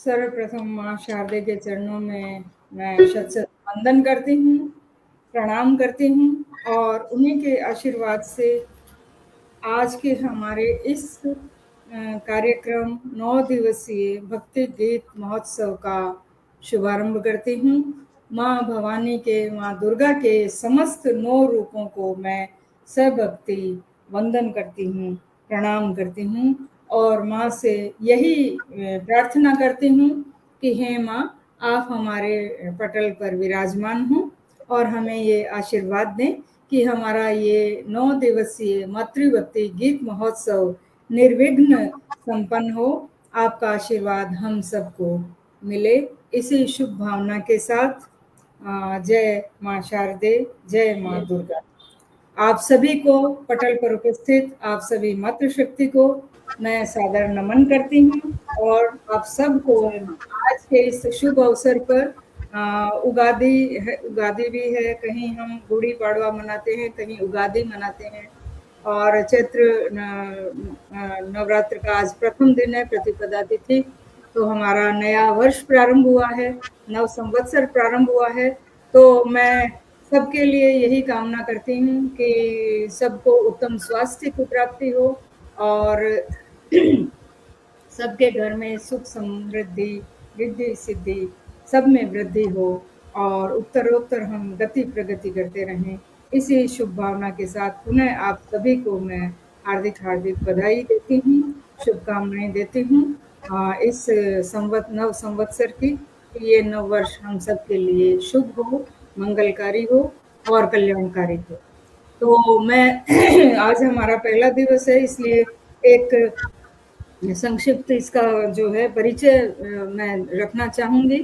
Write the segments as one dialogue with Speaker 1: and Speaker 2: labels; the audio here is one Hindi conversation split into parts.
Speaker 1: सर्वप्रथम माँ शारदे के चरणों में मैं शत शत वंदन करती हूँ, प्रणाम करती हूँ और उन्हीं के आशीर्वाद से आज के हमारे इस कार्यक्रम 9 दिवसीय भक्ति गीत महोत्सव का शुभारंभ करती हूँ। माँ भवानी के, माँ दुर्गा के समस्त 9 रूपों को मैं सभक्ति वंदन करती हूँ, प्रणाम करती हूँ और माँ से यही प्रार्थना करती हूँ कि हे माँ, आप हमारे पटल पर विराजमान हों और हमें ये आशीर्वाद दें कि हमारा ये 9 दिवसीय मातृभक्ति गीत महोत्सव निर्विघ्न संपन्न हो। आपका आशीर्वाद हम सबको मिले। इसी शुभ भावना के साथ जय माँ शारदे, जय माँ दुर्गा। आप सभी को पटल पर उपस्थित आप सभी मातृशक्ति को मैं सादर नमन करती हूँ और आप सबको आज के इस शुभ अवसर पर उगादी भी है, कहीं हम गुड़ी पाड़वा मनाते हैं, कहीं उगादी मनाते हैं और चैत्र नवरात्र का आज प्रथम दिन है, प्रतिपदा तिथि, तो हमारा नया वर्ष प्रारंभ हुआ है, नव संवत्सर प्रारंभ हुआ है। तो मैं सबके लिए यही कामना करती हूँ कि सबको उत्तम स्वास्थ्य की प्राप्ति हो और सबके घर में सुख समृद्धि रिद्धि सिद्धि सब में वृद्धि हो और उत्तरोत्तर हम गति प्रगति करते रहें। इसी शुभ भावना के साथ पुनः आप सभी को मैं हार्दिक हार्दिक बधाई देती हूँ, शुभकामनाएं देती हूँ इस नव संवत्सर की, ये नव वर्ष हम सब के लिए शुभ हो, मंगलकारी हो और कल्याणकारी हो। तो मैं आज हमारा पहला दिवस है, इसलिए एक संक्षिप्त इसका जो है परिचय मैं रखना चाहूंगी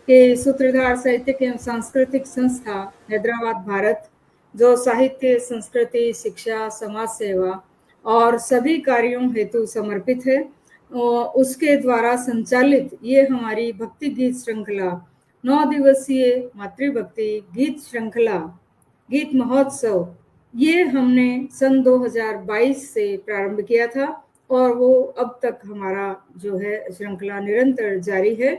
Speaker 1: कि सूत्रधार साहित्यिक एवं सांस्कृतिक संस्था हैदराबाद भारत, जो साहित्य, संस्कृति, शिक्षा, समाज सेवा और सभी कार्यों हेतु समर्पित है, उसके द्वारा संचालित ये हमारी भक्ति गीत श्रृंखला 9 दिवसीय मातृभक्ति गीत श्रृंखला गीत महोत्सव, ये हमने सन 2022 से प्रारंभ किया था और वो अब तक हमारा जो है श्रृंखला निरंतर जारी है।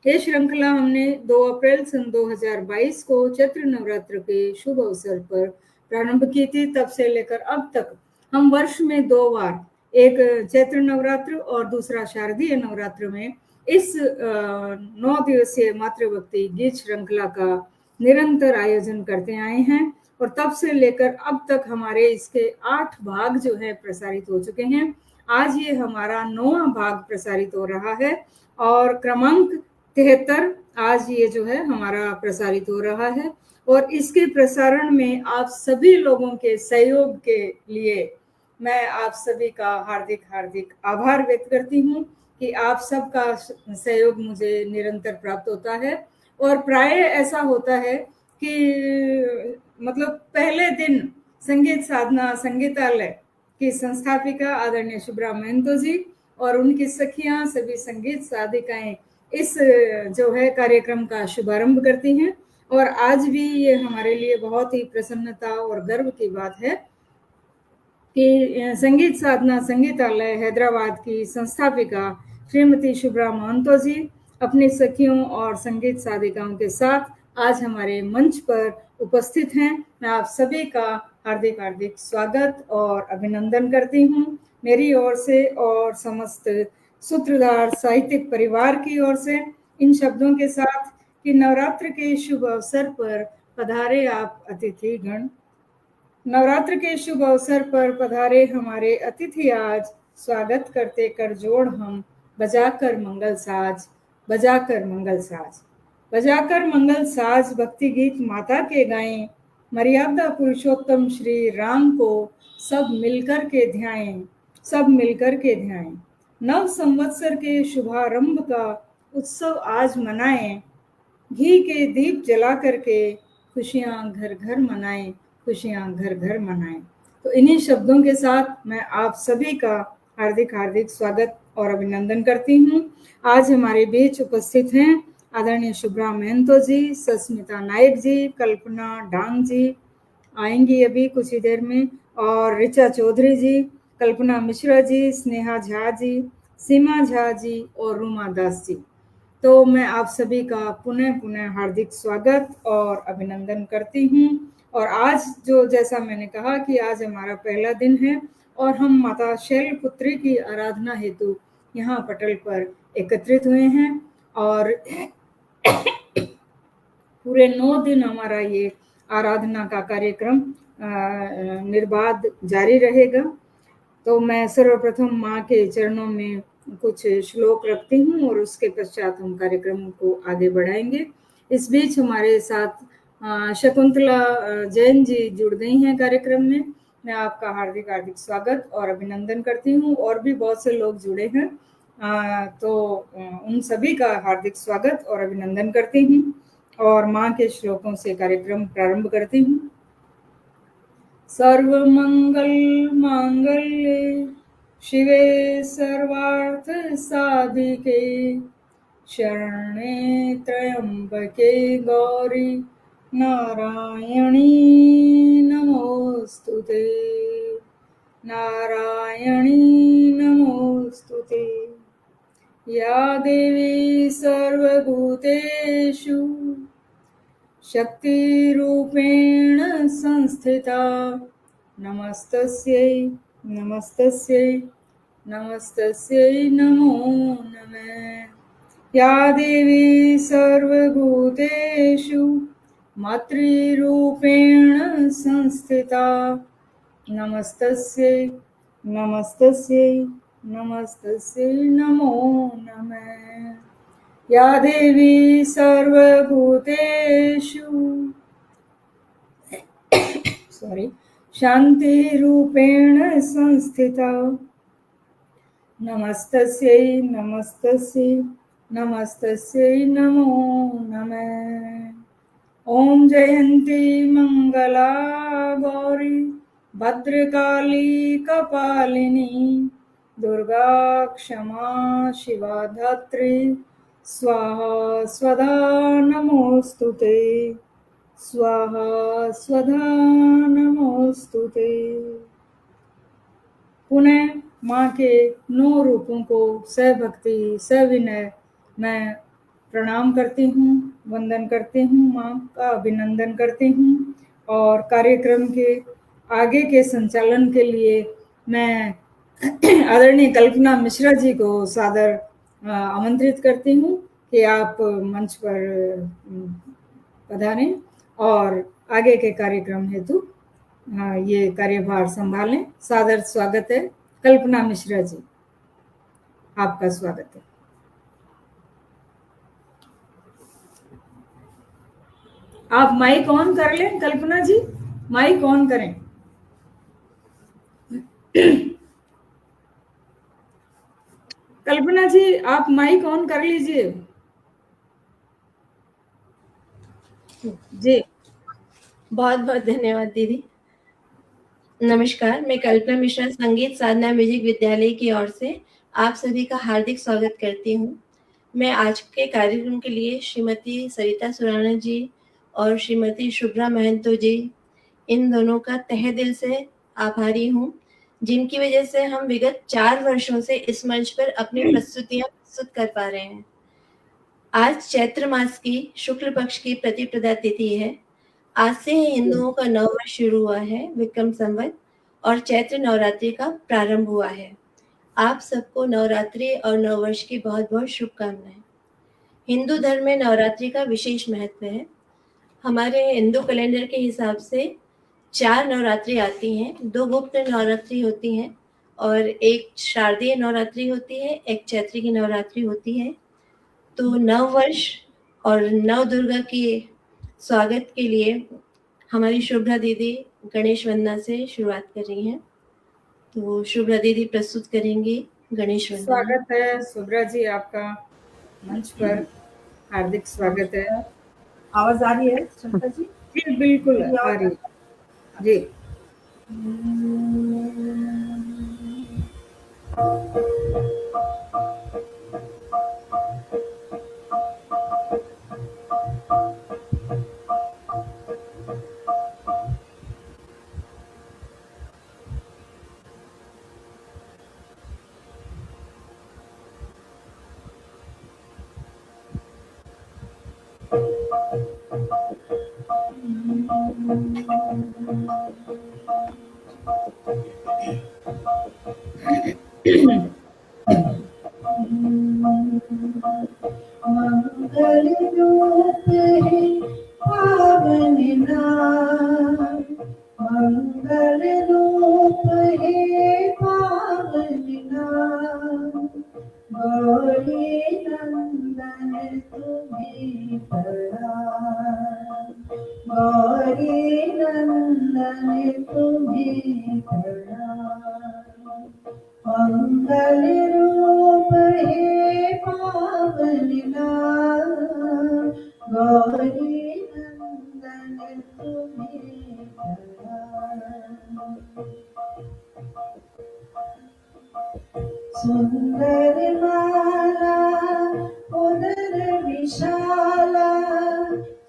Speaker 1: ये श्रृंखला हमने 2 अप्रैल सन 2022 को चैत्र नवरात्र के शुभ अवसर पर प्रारंभ की थी। तब से लेकर अब तक हम वर्ष में 2 बार, एक चैत्र नवरात्र और दूसरा शारदीय नवरात्र में इस 9 दिवसीय मातृभक्ति गीत श्रृंखला का निरंतर आयोजन करते आए हैं और तब से लेकर अब तक हमारे इसके 8 भाग जो है प्रसारित हो चुके हैं। आज ये हमारा 9वां भाग प्रसारित हो रहा है और क्रमांक 73 आज ये जो है हमारा प्रसारित हो रहा है और इसके प्रसारण में आप सभी लोगों के सहयोग के लिए मैं आप सभी का हार्दिक हार्दिक आभार व्यक्त करती हूँ कि आप सबका सहयोग मुझे निरंतर प्राप्त होता है और प्राय ऐसा होता है कि मतलब पहले दिन संगीत साधना संगीतालय की संस्थापिका आदरणीय शुभ्रा महंतो जी और उनकी सखियां सभी संगीत साधिकाएं इस जो है कार्यक्रम का शुभारंभ करती हैं और आज भी ये हमारे लिए बहुत ही प्रसन्नता और गर्व की बात है कि संगीत साधना संगीतालय हैदराबाद की संस्थापिका श्रीमती शुभ्रा महंतो जी अपनी सखियों और संगीत साधिकाओं के साथ आज हमारे मंच पर उपस्थित हैं। मैं आप सभी का हार्दिक हार्दिक स्वागत और अभिनंदन करती हूँ मेरी ओर से और समस्त सूत्रधार साहित्यिक परिवार की ओर से, इन शब्दों के साथ कि नवरात्र के शुभ अवसर पर पधारे आप अतिथि गण। नवरात्र के शुभ अवसर पर पधारे हमारे अतिथि आज, स्वागत करते कर जोड़ हम बजाकर मंगल साज, बजाकर मंगल साज, बजाकर मंगल साज भक्ति गीत माता के गाएं, मर्यादा पुरुषोत्तम श्री राम को सब मिलकर के ध्याएं, सब मिलकर के ध्याएं। नव संवत्सर के शुभारंभ का उत्सव आज मनाएं, घी के दीप जला करके खुशियां घर घर मनाएं, खुशियां घर घर मनाएं। तो इन्हीं शब्दों के साथ मैं आप सभी का हार्दिक हार्दिक स्वागत और अभिनंदन करती हूँ। आज हमारे बीच उपस्थित हैं आदरणीय शुभ्रा महंतो जी, सस्मिता नायक जी, कल्पना डांग जी आएंगी अभी कुछ ही देर में, और ऋचा चौधरी जी, कल्पना मिश्रा जी, स्नेहा झा जी, सीमा झा जी और रूमा दास जी। तो मैं आप सभी का पुनः हार्दिक स्वागत और अभिनंदन करती हूँ। और आज जो जैसा मैंने कहा कि आज हमारा पहला दिन है और हम माता शैलपुत्री की आराधना हेतु यहाँ पटल पर एकत्रित हुए हैं और पूरे 9 दिन हमारा ये आराधना का कार्यक्रम निर्बाध जारी रहेगा। तो मैं सर्वप्रथम माँ के चरणों में कुछ श्लोक रखती हूँ और उसके पश्चात हम कार्यक्रम को आगे बढ़ाएंगे। इस बीच हमारे साथ शकुंतला जैन जी जुड़ गई हैं कार्यक्रम में। मैं आपका हार्दिक हार्दिक स्वागत और अभिनंदन करती हूँ। और भी बहुत से लोग जुड़े हैं, तो उन सभी का हार्दिक स्वागत और अभिनंदन करती हूँ और माँ के श्लोकों से कार्यक्रम प्रारंभ करती हूँ। सर्वमंगल मांगल्ये शिवे सर्वार्थ साधिके शरणे त्र्यंबके गौरी नारायणी नमोस्तुते नारायणी नमोस्तुते। या देवी सर्वभूतेषु शक्तिरूपेण संस्थिता नमस्तस्यै नमस्तस्यै नमस्तस्यै नमो नमः। या देवी सर्वभूतेषु मातृरूपेण संस्थिता नमस्तस्यै नमस्तस्यै नमस्तस्यै नमो नमः। या देवी सर्वभूतेषु शान्तिरूपेण संस्थिता नमस्तस्यै नमस्तस्यै नमस्तस्यै नमो नमः। ॐ जयन्ती मंगला गौरी भद्रकाली कपालिनी दुर्गा क्षमा शिवा धात्री स्वाहा स्वधा नमोस्तुते स्वाहा स्वधा नमोस्तुते। पुनः माँ के 9 रूपों को सभक्ति सविनय मैं प्रणाम करती हूँ, वंदन करती हूँ, माँ का अभिनंदन करती हूँ। और कार्यक्रम के आगे के संचालन के लिए मैं आदरणीय कल्पना मिश्रा जी को सादर आमंत्रित करती हूँ कि आप मंच पर पधारें और आगे के कार्यक्रम हेतु ये कार्यभार संभालें। सादर स्वागत है कल्पना मिश्रा जी, आपका स्वागत है। आप माइक ऑन कर लें कल्पना जी, माइक ऑन करें। कल्पना जी आप माइक ऑन कर लीजिए जी।
Speaker 2: बहुत बहुत धन्यवाद दीदी। नमस्कार, मैं कल्पना मिश्रा संगीत साधना म्यूजिक विद्यालय की ओर से आप सभी का हार्दिक स्वागत करती हूँ। मैं आज के कार्यक्रम के लिए श्रीमती सरिता सुराना जी और श्रीमती शुभ्रा महंतो जी, इन दोनों का तहे दिल से आभारी हूँ, जिनकी वजह से हम विगत 4 वर्षों से इस मंच पर अपनी प्रस्तुतियाँ प्रस्तुत कर पा रहे हैं। आज चैत्र मास की शुक्ल पक्ष की प्रतिपदा तिथि है। आज से ही हिंदुओं का नववर्ष शुरू हुआ है, विक्रम संवत, और चैत्र नवरात्रि का प्रारंभ हुआ है। आप सबको नवरात्रि और नववर्ष की बहुत बहुत शुभकामनाएं। हिंदू धर्म में नवरात्रि का विशेष महत्व है। हमारे हिंदू कैलेंडर के हिसाब से 4 नवरात्रि आती हैं। 2 गुप्त नवरात्रि होती हैं और एक शारदीय नवरात्रि होती है, एक चैत्र की नवरात्रि होती है। तो नववर्ष और नव दुर्गा की स्वागत के लिए हमारी शुभ्रा दीदी गणेश वंदना से शुरुआत कर रही हैं। तो शुभ्रा दीदी प्रस्तुत करेंगी गणेश वंदना।
Speaker 1: स्वागत है शुभ्रा जी, आपका मंच पर हार्दिक स्वागत है।
Speaker 3: आवाज आ रही है शंकर जी?
Speaker 1: जी बिल्कुल आ रही है जी।
Speaker 3: मंगल रूप है पावन नाम, मंगल रूप है पावन नाम, गौरी नंदन तुम्हें प्रणाम, गौरी नंदन तुम्हें प्रणाम, मंगल रूप है पावन नाम, गौरी नंदन तुम्हें प्रणाम, सुंदर माला उदर विशाला,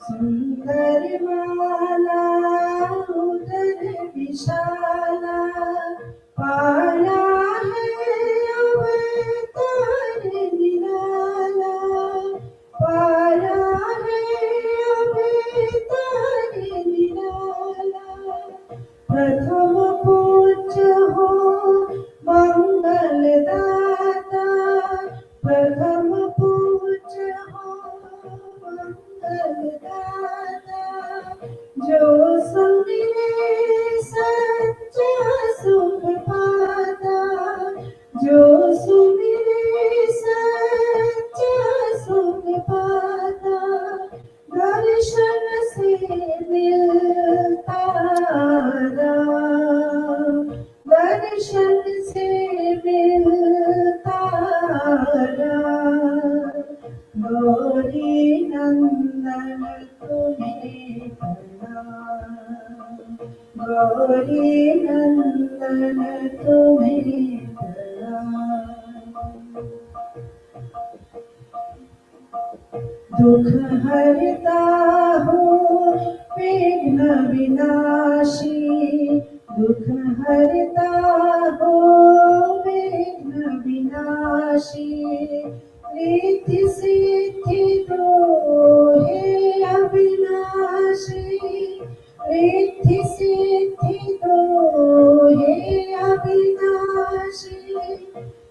Speaker 3: सुंदर माला उदर विशाला, पाया है अवतार निराला, पाया है अवतार निराला, प्रथम पूज्य हो मंगल दाता, प्रथम पूज्य हो मंगल दाता, जो सुमिरे सच्चा सुख पाता, जो सुमिरे सच्चा सुख पाता, दर्शन से मिलता राम, दर्शन से मिलता राम, गौरी नंदन तुम्हें प्रणाम, गौरी नंदन तुम्हें प्रणाम, दुख हरता हो विघ्न विनाशी, दुख हरता हो विघ्न विनाशी, रिद्धि सिद्धि दो हे अविनाशी, रिद्धि सिद्धि दो हे अविनाशी,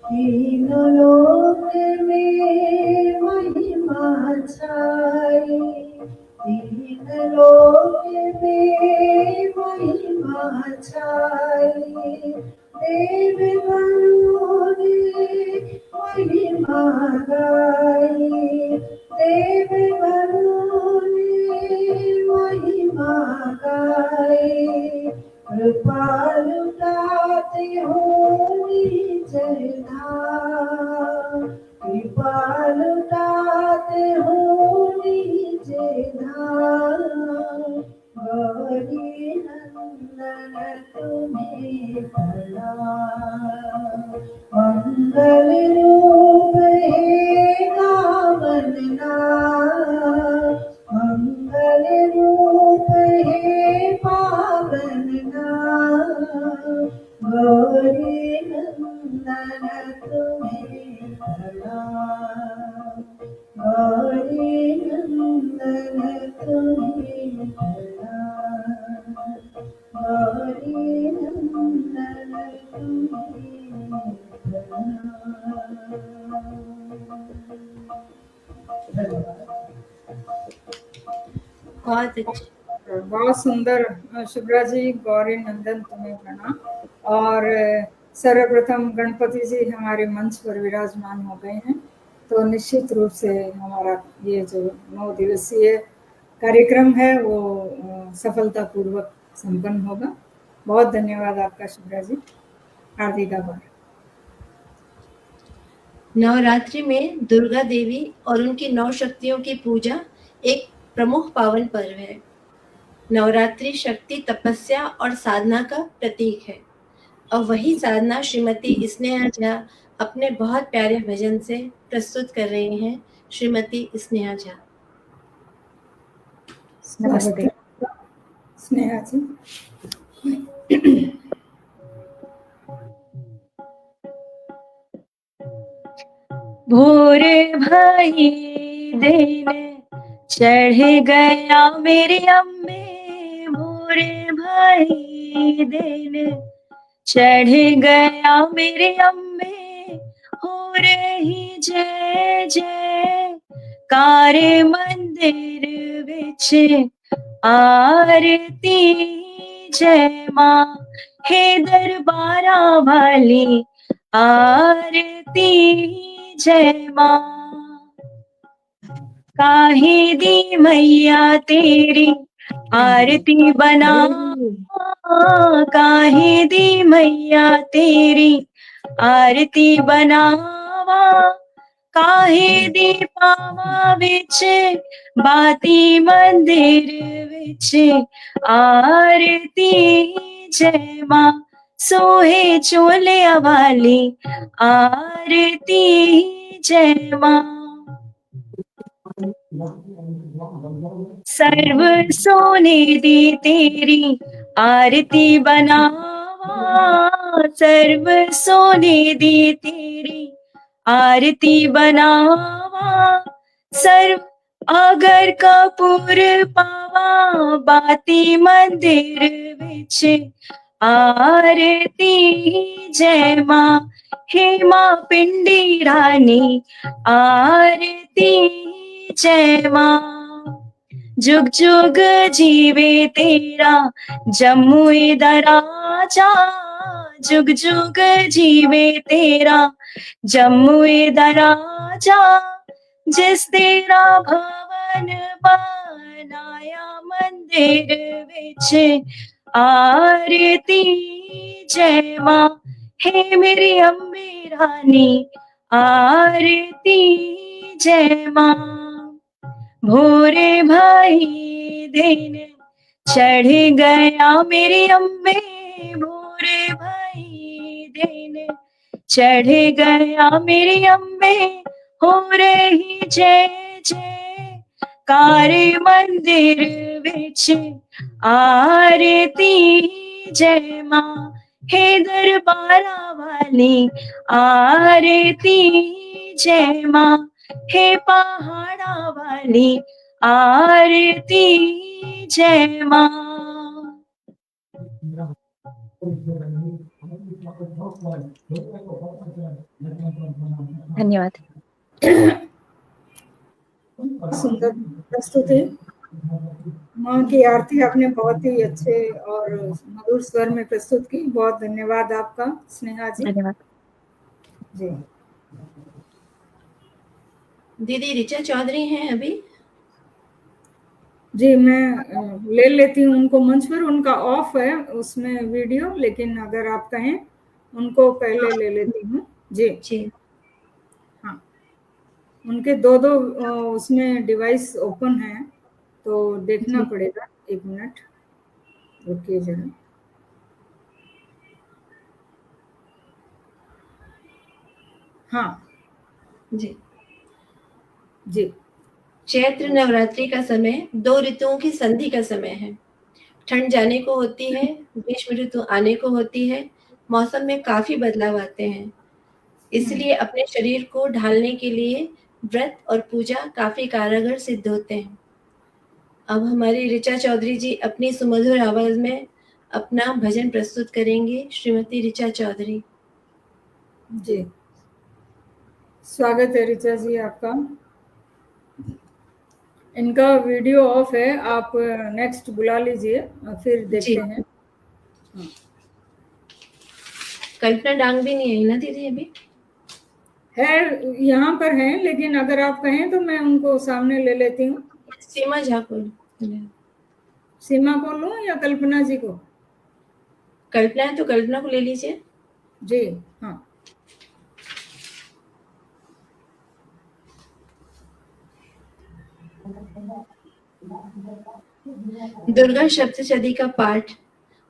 Speaker 3: तीन लोक में महिमा छाई, तीन लोक में महिमा छाई, देव गणों ने महिमा गाई, देव गणों ने महिमा गाई, कृपा लुटाते हो निज धाम, कृपा लुटाते हो निज धाम, गौरी नंदन तुम्हें प्रणाम, मंगल रूप है पावन नाम, मंगल रूप है पावन नाम, गौरी नंदन तुम्हें प्रणाम, गौरी नंदन तुम्हें प्रणाम, गौरी नंदन तुम्हें प्रणाम।
Speaker 2: बहुत अच्छा।
Speaker 1: बहुत सुंदर शुभ्रा जी, गौरी नंदन तुम्हें प्रणाम। और सर्वप्रथम गणपति जी हमारे मंच पर विराजमान हो गए हैं, तो निश्चित रूप से हमारा ये जो 9 दिवसीय कार्यक्रम है वो सफलतापूर्वक संपन्न होगा। बहुत धन्यवाद आपका शुभ्रा जी, हार्दिक आभार।
Speaker 2: नवरात्रि में दुर्गा देवी और उनकी 9 शक्तियों की पूजा एक प्रमुख पावन पर्व है। नवरात्रि शक्ति, तपस्या और साधना का प्रतीक है। और वही साधना श्रीमती स्नेहा झा अपने बहुत प्यारे भजन से प्रस्तुत कर रही हैं। श्रीमती स्नेहा झा।
Speaker 1: नमस्ते स्नेहा जी।
Speaker 4: भोरे भाई देने चढ़ गया मेरी अम्बे भोरे भाई दिन, चढ़ गया मेरे अम्बे हो रही जय जय कार मंदिर विच आरती जय मां हे दरबारा वाली आरती जय मां। काहे दी मैया तेरी आरती बना, काहे दी मैया तेरी आरती बनावा, काहे दी पावा विच बाती मंदिर विच आरती जय मां सोहे चोलिया वाली आरती जय मां। सर्व सोने दी तेरी आरती बनावा, सर्व सोने दी तेरी आरती बनावा, सर्व अगर कपूर पावा बाती मंदिर विच आरती जय मां हे मां पिंडी रानी आरती जय मां। जुग जुग जीवे तेरा जम्मू दा राजा, जुग जुग जीवे तेरा जम्मू दा राजा, जिस तेरा भवन बनाया मंदिर विच आरती जय मां हे मेरी अम्बे रानी आरती जय मां। भोरे भाई दिन चढ़ गया मेरी अम्बे भोरे भाई दिन चढ़ गया मेरी अम्बे हो रही जय जय कार मंदिर विच आरती जय मां हे दरबारा वाली आरती जय मां हे पहाड़ा वाली आरती जय मां। धन्यवाद।
Speaker 1: सुंदर प्रस्तुति। माँ की आरती आपने बहुत ही अच्छे और मधुर स्वर में प्रस्तुत की। बहुत धन्यवाद आपका स्नेहा जी।
Speaker 4: धन्यवाद
Speaker 1: जी।
Speaker 2: दीदी ऋचा चौधरी हैं अभी?
Speaker 1: जी मैं ले लेती हूँ उनको मंच पर, उनका ऑफ है उसमें वीडियो, लेकिन अगर आप कहें उनको पहले ले लेती हूँ। जी
Speaker 2: जी
Speaker 1: हाँ, उनके दो दो उसमें डिवाइस ओपन है तो देखना
Speaker 2: जी
Speaker 1: पड़ेगा। एक मिनट रुकिए जरा। हाँ
Speaker 2: जी
Speaker 1: जी।
Speaker 2: चैत्र नवरात्रि का समय 2 ऋतुओं की संधि का समय है। ठंड जाने को होती है, ग्रीष्म ऋतु आने को होती है, मौसम में काफ़ी बदलाव आते हैं। इसलिए अपने शरीर को ढालने के लिए व्रत और पूजा काफ़ी कारगर सिद्ध होते हैं। अब हमारी ऋचा चौधरी जी अपनी सुमधुर आवाज़ में अपना भजन प्रस्तुत करेंगे। श्रीमती ऋचा चौधरी।
Speaker 1: जी स्वागत है ऋचा जी आपका। इनका वीडियो ऑफ है, आप नेक्स्ट बुला लीजिए फिर देखते
Speaker 2: जी
Speaker 1: हैं।
Speaker 2: कल्पना डांग भी नहीं आई ना दीदी अभी?
Speaker 1: है यहाँ पर हैं, लेकिन अगर आप कहें तो मैं उनको सामने ले लेती हूँ।
Speaker 2: सीमा झा को
Speaker 1: सीमा को लूँ या कल्पना जी को?
Speaker 2: कल्पना है तो कल्पना को ले लीजिए।
Speaker 1: जी हाँ।
Speaker 2: दुर्गा सप्तशती का पाठ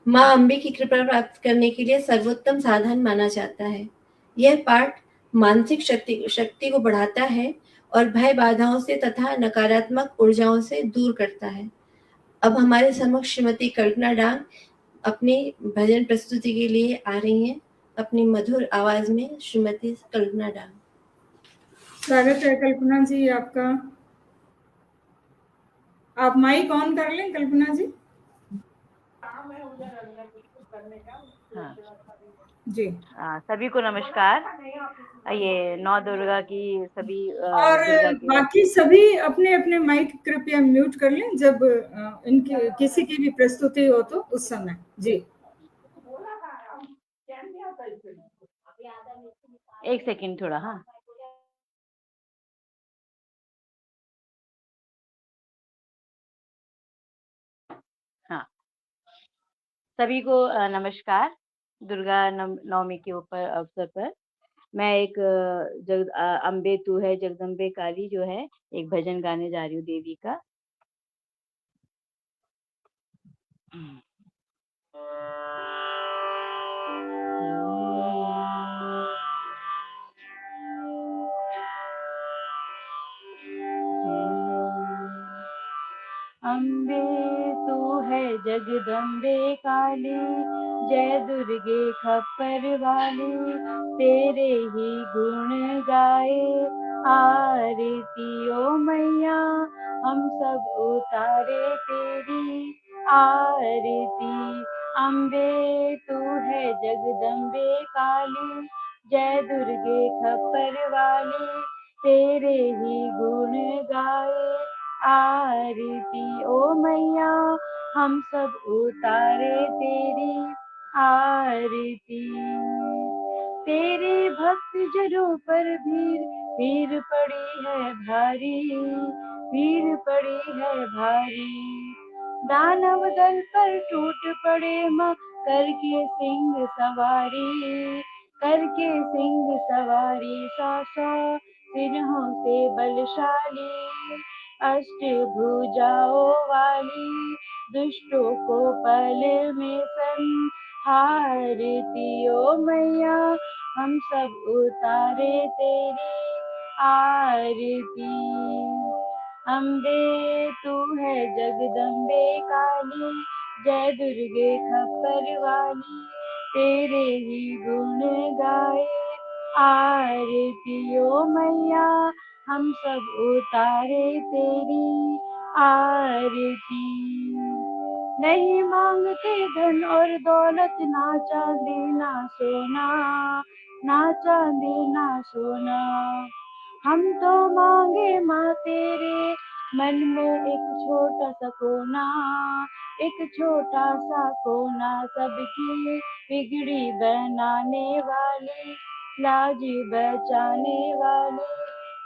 Speaker 2: माँ अम्बे की कृपा प्राप्त करने के लिए सर्वोत्तम साधन माना जाता है। यह पाठ मानसिक शक्ति को बढ़ाता है और भय बाधाओं से तथा नकारात्मक ऊर्जाओं से दूर करता है। अब हमारे समक्ष श्रीमती कल्पना डांग अपनी भजन प्रस्तुति के लिए आ रही हैं। अपनी मधुर आवाज में श्रीमती कल्पना डांग।
Speaker 1: स्वागत है कल्पना जी आपका। आप माइक ऑन कर लें कल्पना जी।
Speaker 5: हाँ
Speaker 1: जी।
Speaker 5: सभी को नमस्कार। ये नौ दुर्गा की सभी
Speaker 1: और
Speaker 5: दुर्गा के
Speaker 1: बाकी सभी अपने अपने माइक कृपया म्यूट कर लें जब इनके किसी की भी प्रस्तुति हो तो उस समय। जी।
Speaker 5: एक सेकंड थोड़ा। हाँ हाँ सभी को नमस्कार। दुर्गा नवमी के ऊपर अवसर पर मैं एक अम्बे तू है जगदम्बे काली जो है एक भजन गाने जा रही हूँ देवी का। अम्बे तू है जगदम्बे काली, जय दुर्गे खप्पर वाली, तेरे ही गुण गाए आरती ओ मैया, हम सब उतारे तेरी आरती। अम्बे तू है जगदम्बे काली, जय दुर्गे खप्पर वाली, तेरे ही गुण गाए आरती ओ मैया, हम सब उतारे तेरी आरती। तेरे भक्त जनों पर भीड़ पड़ी है भारी, भीड़ पड़ी है भारी। दानव दल पर टूट पड़े माँ, करके सिंह सवारी, करके सिंह सवारी। सासा सिरहों से बलशाली, अष्टभुजाओं वाली, दुष्टों को पल में संहारती ओ मैया, हम सब उतारे तेरी आरती। अम्बे तू है जगदम्बे काली, जय दुर्गे खप्पर वाली, तेरे ही गुण गाए आरती ओ मैया, हम सब उतारे तेरी आरती। नहीं मांगते धन और दौलत, ना चांदी ना सोना, ना चांदी ना सोना। हम तो मांगे माँ तेरे मन में एक छोटा सा कोना, एक छोटा सा कोना। सबकी बिगड़ी बनाने वाली, लाज बचाने वाली,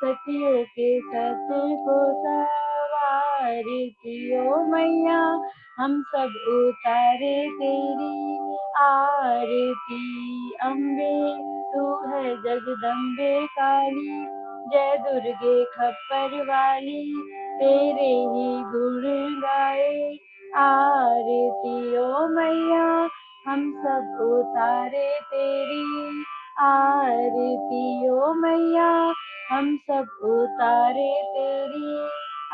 Speaker 5: सतियों के सत को सवारती ओ मैया, हम सब उतारे तेरी आरती। अम्बे तू है जगदम्बे काली, जय दुर्गे खप्पर वाली, तेरे ही गुण गाए आरती ओ मैया, हम सब उतारे तेरी आरती ओ मैया, हम सब उतारे तेरी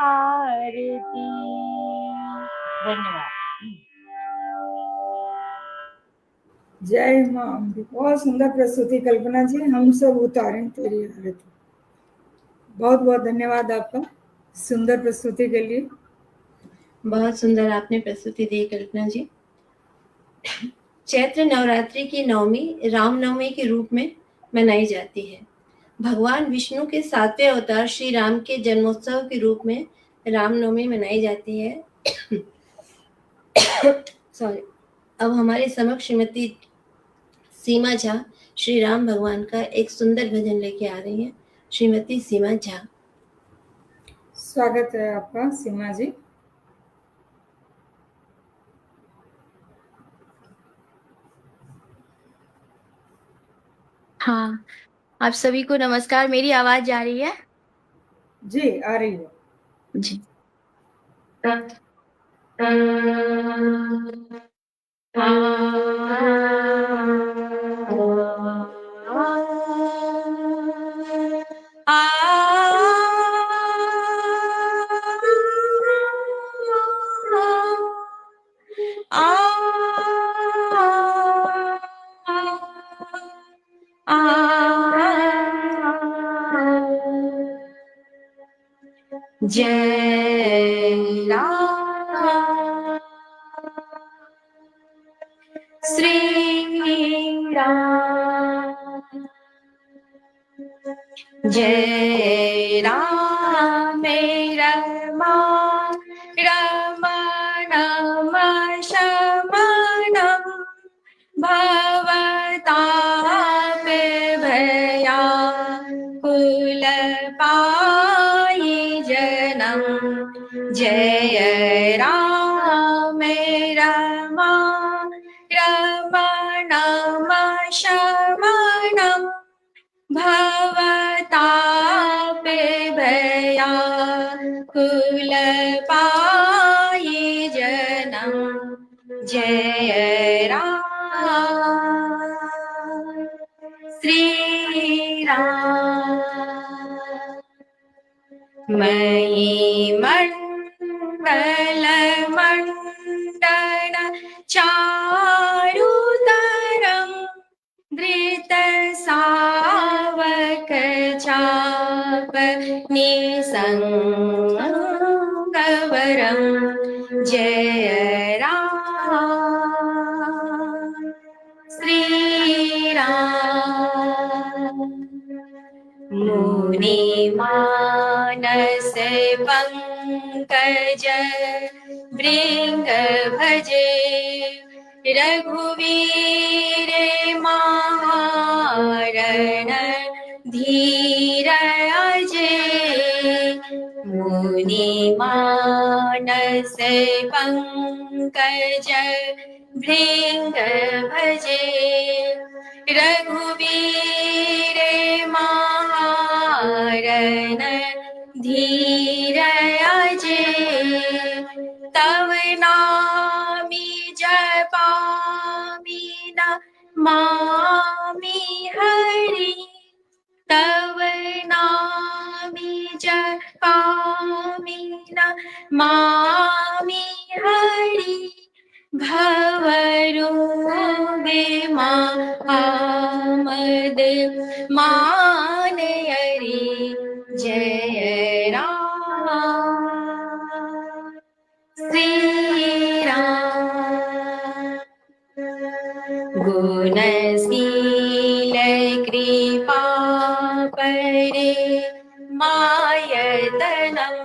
Speaker 5: आरती। धन्यवाद।
Speaker 1: जय माँ अम्बे। बहुत सुंदर प्रस्तुति कल्पना जी, हम सब उतारें तेरी आरती। बहुत बहुत धन्यवाद आपका सुंदर प्रस्तुति के लिए।
Speaker 2: बहुत सुंदर आपने प्रस्तुति दी कल्पना जी। चैत्र नवरात्रि की नवमी रामनवमी के रूप में मनाई जाती है। भगवान विष्णु के 7वें अवतार श्री राम के जन्मोत्सव के रूप में रामनवमी मनाई जाती है। सॉरी। अब हमारे समक्ष श्रीमती सीमा झा श्री राम भगवान का एक सुंदर भजन लेके आ रही हैं। श्रीमती सीमा झा।
Speaker 1: स्वागत है आपका सीमा जी।
Speaker 4: हाँ, आप सभी को नमस्कार। मेरी आवाज जा रही है?
Speaker 1: जी आ रही है
Speaker 4: जी।
Speaker 2: जय राम श्री राम, जय राम रमा रमणम शमनम भवताप भयाकुलपायि जनम। जय राम रमा रमणम शमनम भवताप भयाकुलपायि जनम। जय राम श्री राम, महीमण्डल मण्डन चारुतरं धृत सावक चाप निसंगवरं। जय राम श्री राम, मुनि मानस पंकज भृंग भजे रघुवीर महारण धीर अजय। मुनि मानस पंकज भृंग भजे रघुवीर महारण धीर अजय। तव नामि जपामि न मामि हरि, तव नामि जपामि न मामि हरि। भवरोगे मामद मानयरि। जय राम श्री राम, गुणशील कृपा परे मायतनं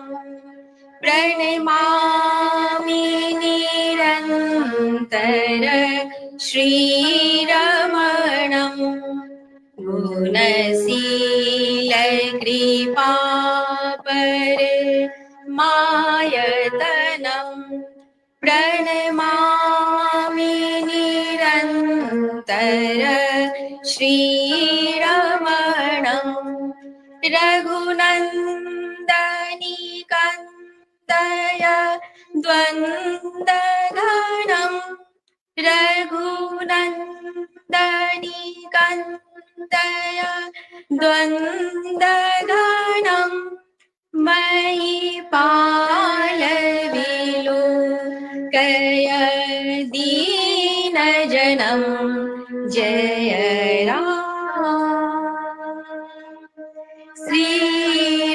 Speaker 2: प्रणमामि निरन्तर श्रीरमणं। गुणशील कृपा परे मायतनं प्रणमामि निरन्तर श्रीरमणं। रघुनन्दनी कन्दय द्वन्द्वघनं, रघुनन्दनी कन्दय द्वन्द्वघनं। महिपाल विलोकय दीनजनं। जय राम श्री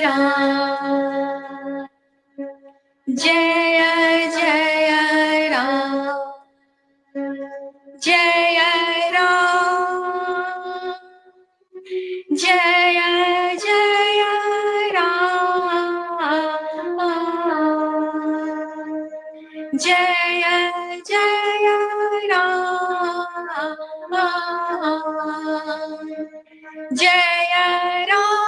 Speaker 2: राम, जय जय राम, जय राम, जय जय राम, जय जय राम, जय राम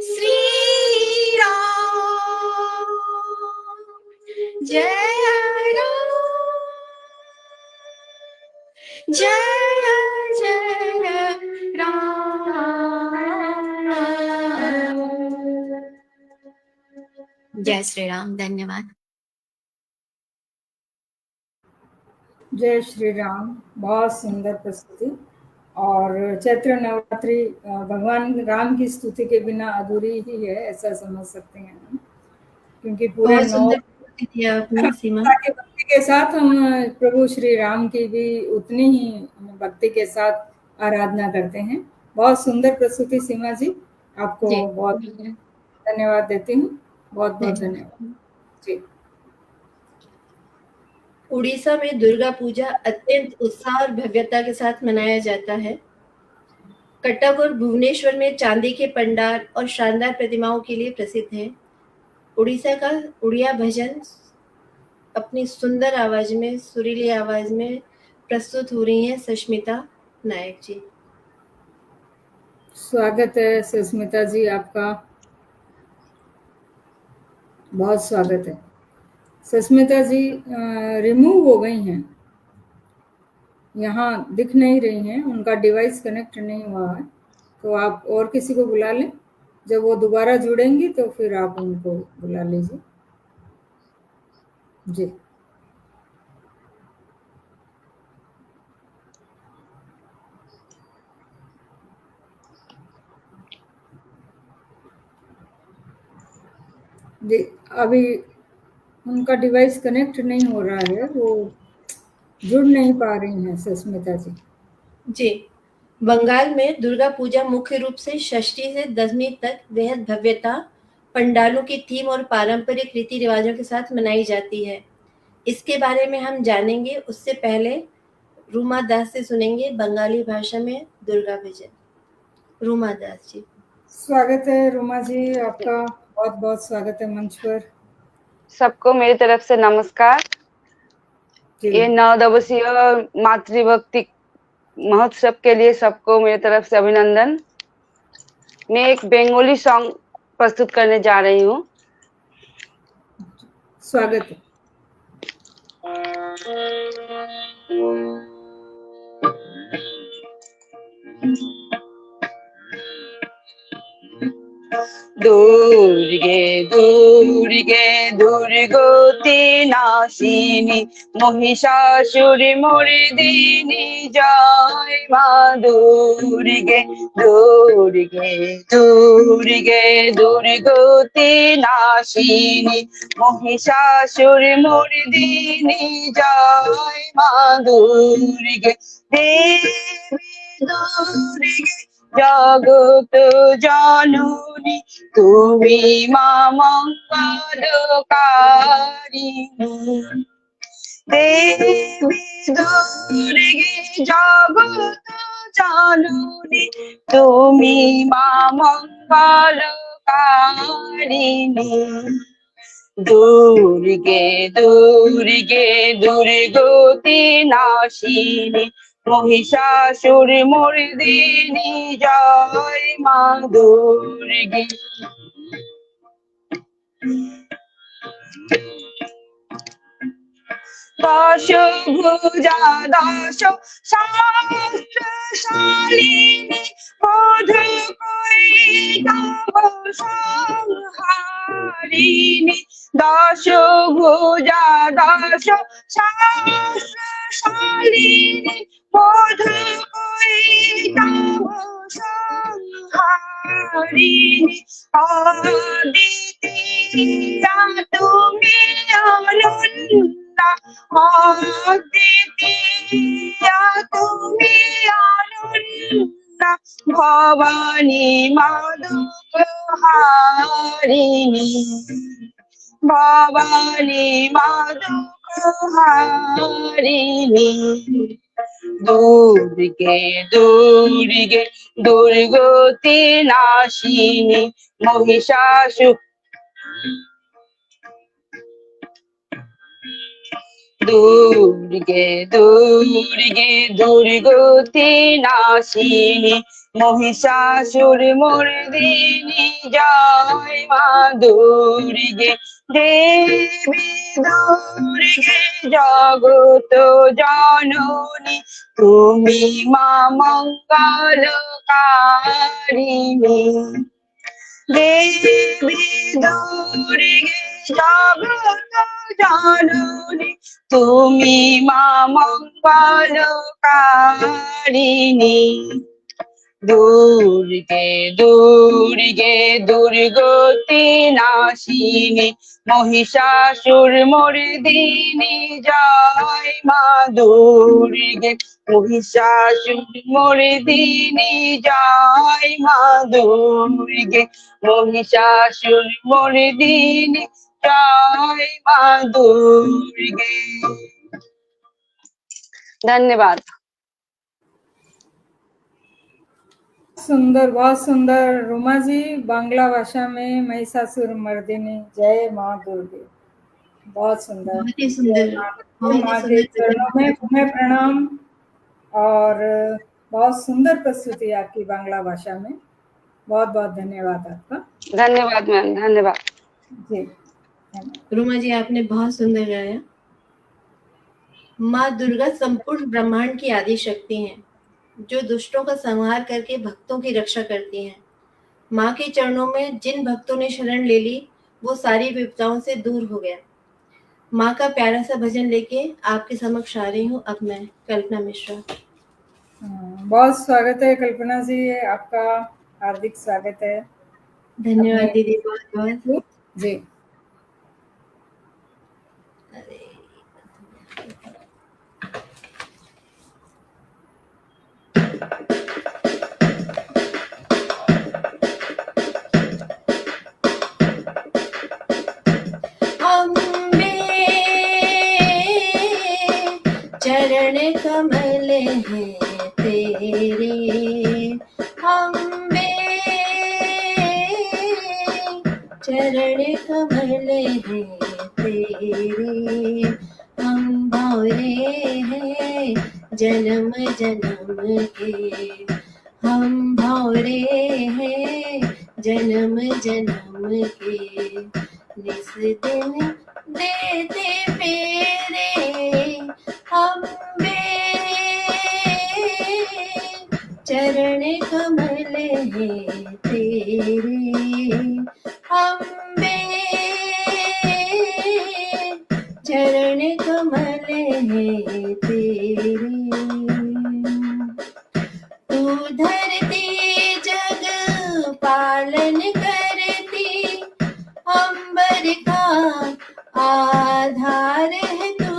Speaker 2: श्री राम, जय राम, जय जय राम। जय श्री राम, धन्यवाद।
Speaker 1: जय श्री राम, बहुत सुंदर प्रस्तुति। और चैत्र नवरात्रि भगवान राम की स्तुति के बिना अधूरी ही है, ऐसा समझ सकते हैं हम, क्योंकि पूरे
Speaker 2: बहुत
Speaker 1: 9
Speaker 2: सुंदर प्रस्तुति थी आपने सीमा।
Speaker 1: के भक्ति के साथ हम प्रभु श्री राम की भी उतनी ही भक्ति के साथ आराधना करते हैं। बहुत सुंदर प्रस्तुति सीमा जी, आपको
Speaker 2: जी
Speaker 1: बहुत धन्यवाद देती हूँ। बहुत बहुत
Speaker 2: धन्यवाद।
Speaker 1: धन्यवाद जी।
Speaker 2: उड़ीसा में दुर्गा पूजा अत्यंत उत्साह और भव्यता के साथ मनाया जाता है। कटक और भुवनेश्वर में चांदी के पंडाल और शानदार प्रतिमाओं के लिए प्रसिद्ध है। उड़ीसा का उड़िया भजन अपनी सुंदर आवाज में, सुरीली आवाज में प्रस्तुत हो रही हैं सुष्मिता नायक जी।
Speaker 1: स्वागत है सुष्मिता जी, आपका बहुत स्वागत है। सुष्मिता जी रिमूव हो गई हैं, यहाँ दिख नहीं रही हैं, उनका डिवाइस कनेक्ट नहीं हुआ है, तो आप और किसी को बुला लें। जब वो दोबारा जुड़ेंगी तो फिर आप उनको बुला लीजिए जी। जी, अभी उनका डिवाइस कनेक्ट नहीं हो रहा है, वो जुड़ नहीं पा रही हैं सुष्मिता जी।
Speaker 2: जी, बंगाल में दुर्गा पूजा मुख्य रूप से षष्ठी से दशमी तक बेहद भव्यता, पंडालों की थीम और पारंपरिक रीति रिवाजों के साथ मनाई जाती है। इसके बारे में हम जानेंगे, उससे पहले रूमा दास से सुनेंगे बंगाली भाषा में दुर्गा भजन। रूमा दास जी।
Speaker 1: स्वागत है रूमा जी, आपका बहुत बहुत स्वागत है मंच पर।
Speaker 6: सबको मेरी तरफ से नमस्कार।
Speaker 1: जी
Speaker 6: ये 9 दिवसीय मातृभक्ति महोत्सव के लिए सबको मेरी तरफ से अभिनंदन। मैं एक बंगाली सॉन्ग प्रस्तुत करने जा रही हूँ।
Speaker 1: स्वागत है।
Speaker 6: दुर्गे दुर्गे दुर्गति नाशिनी महिषासुरी मर्दिनी जय मा दुर्गे दुर्गे दुर्गे दुर्गति नाशिनी महिषासुरी मर्दिनी जय मा दुर्गे देवी दुर्गे जगत जननी তুমি মা মঙ্গলকারিণী দেবী দুর্গে জগত জননী তুমি মা মঙ্গলকারিণী দুর্গে দুর্গে দুর্গতি নাশিনী महिषासुर मर्दिनी जय मा दुर्गे दश भुजा दश सहस्रशालिनी मधुकैटभ संहारिणी दश भुजा दश सहस्रशालिनी मधुकैटभ संहारिणी अद्वितीया তুমি অনন্যা অদ্বিতীয়া তুমি অনন্যা ভবানী মাধুকহারিণী ভবানী মাধুকহারিণী দুর্গে দুর্গে দুর্গতি নাশিনী महिषासुर दुर्गे दुर्गे दुर्गति नाशिनी महिषासुर मर्दिनी जय मा दुर्गे देवी दुर्गे जगत जननी তুমি মা মঙ্গলকারিণী দেবী দুর্গে জগত জননী তুমি মা মঙ্গলকারিণী দুর্গে দুর্গে দুর্গতি নাশিনী মহিষাসুর মর্দিনী জয় মা দুর্গে মহিষাসুর মর্দিনী জয় মা দুর্গে মহিষাসুর মর্দিনী জয় মা দুর্গে। धन्यवाद।
Speaker 1: सुंदर, बहुत सुंदर रुमा जी। बांग्ला भाषा में महिषासुर मर्दिनी जय माँ दुर्गे, बहुत सुंदर।
Speaker 2: बहुत ही सुंदर, बहुत ही
Speaker 1: माँ के
Speaker 2: सुंदर
Speaker 1: चरणों में पुनः प्रणाम और बहुत सुंदर प्रस्तुति आपकी बांग्ला भाषा में। बहुत बहुत धन्यवाद आपका।
Speaker 6: धन्यवाद मैम, धन्यवाद
Speaker 1: जी।
Speaker 2: रुमा जी, आपने बहुत सुंदर गाया। माँ दुर्गा संपूर्ण ब्रह्मांड की आदि शक्ति हैं, जो दुष्टों का संहार करके भक्तों की रक्षा करती हैं। माँ के चरणों में जिन भक्तों ने शरण ले ली, वो सारी विपदाओं से दूर हो गया। माँ का प्यारा सा भजन लेके आपके समक्ष आ रही हूँ अब मैं, कल्पना मिश्रा।
Speaker 1: बहुत स्वागत है कल्पना जी, आपका हार्दिक स्वागत है।
Speaker 2: धन्यवाद दीदी, बहुत बहुत।
Speaker 1: जी।
Speaker 2: चरण कमल हैं तेरे अम्बे, चरण कमल हैं तेरे, हम भौरे हैं जन्म जन्म के, हम भौरे हैं जन्म जन्म के, निस दिन देते फेरे अम्बे, चरण कमल हैं तेरे अम्बे, चरण कमल हैं तेरे। तू धरती जग पालन करती, अंबर का आधार है तू,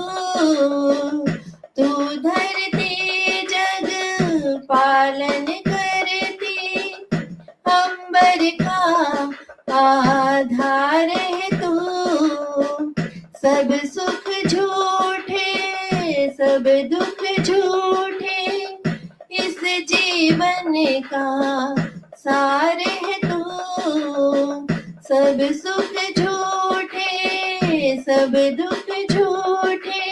Speaker 2: तू धरती जग पालन करती, अंबर का आधार है तू, सब सुख झूठे सब दुख झूठे, इस जीवन का सार है तू, सब सुख झूठे सब दुख झूठे,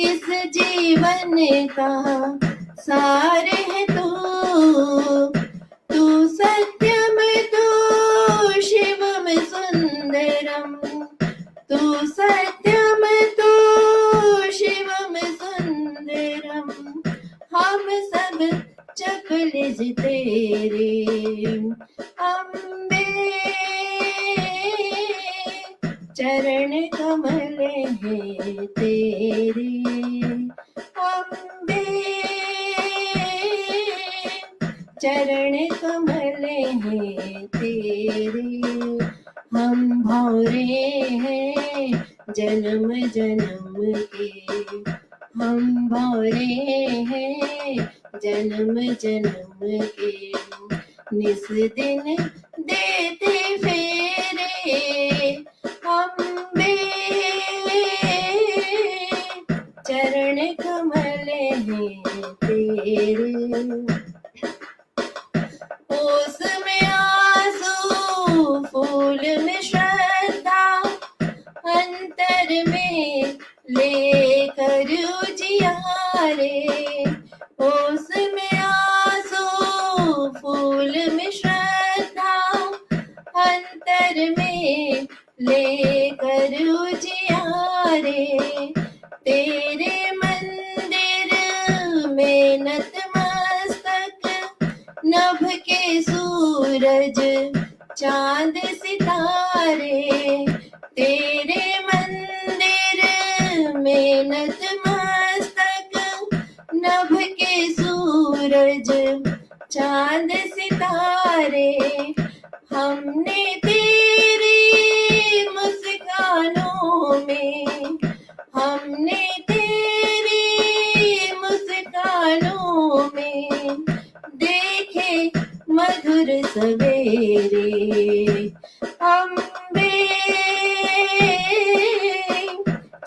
Speaker 2: इस जीवन का सार है तू, तू सत्यम तू शिवम सुंदरम, तू सत्यम तू शिवम सुंदरम, हम सब चपलिज तेरे अम्बे, चरण कमल हैं तेरे अम्बे, चरण कमल हैं तेरे, हम भौरे हैं जन्म जन्म के, हम भौरे हैं जन्म जन्म के, निस दिन देते फेरे अम्बे, चरण कमल हैं तेरे। ओस में आंसू फूल में श्रद्धा, अंतर में लेकर उजियारे, ओस में आंसू फूल में श्रद्धा, अंतर में लेकर उजियारे, तेरे मंदिर में नतमस्तक, नभ के सूरज चांद सितारे, तेरे मंदिर में नतमस्तक, नभ के सूरज चांद सितारे हमने तेरी मुस्कानों में, हमने तेरी मुस्कानों में देखे मधुर सवेरे। अम्बे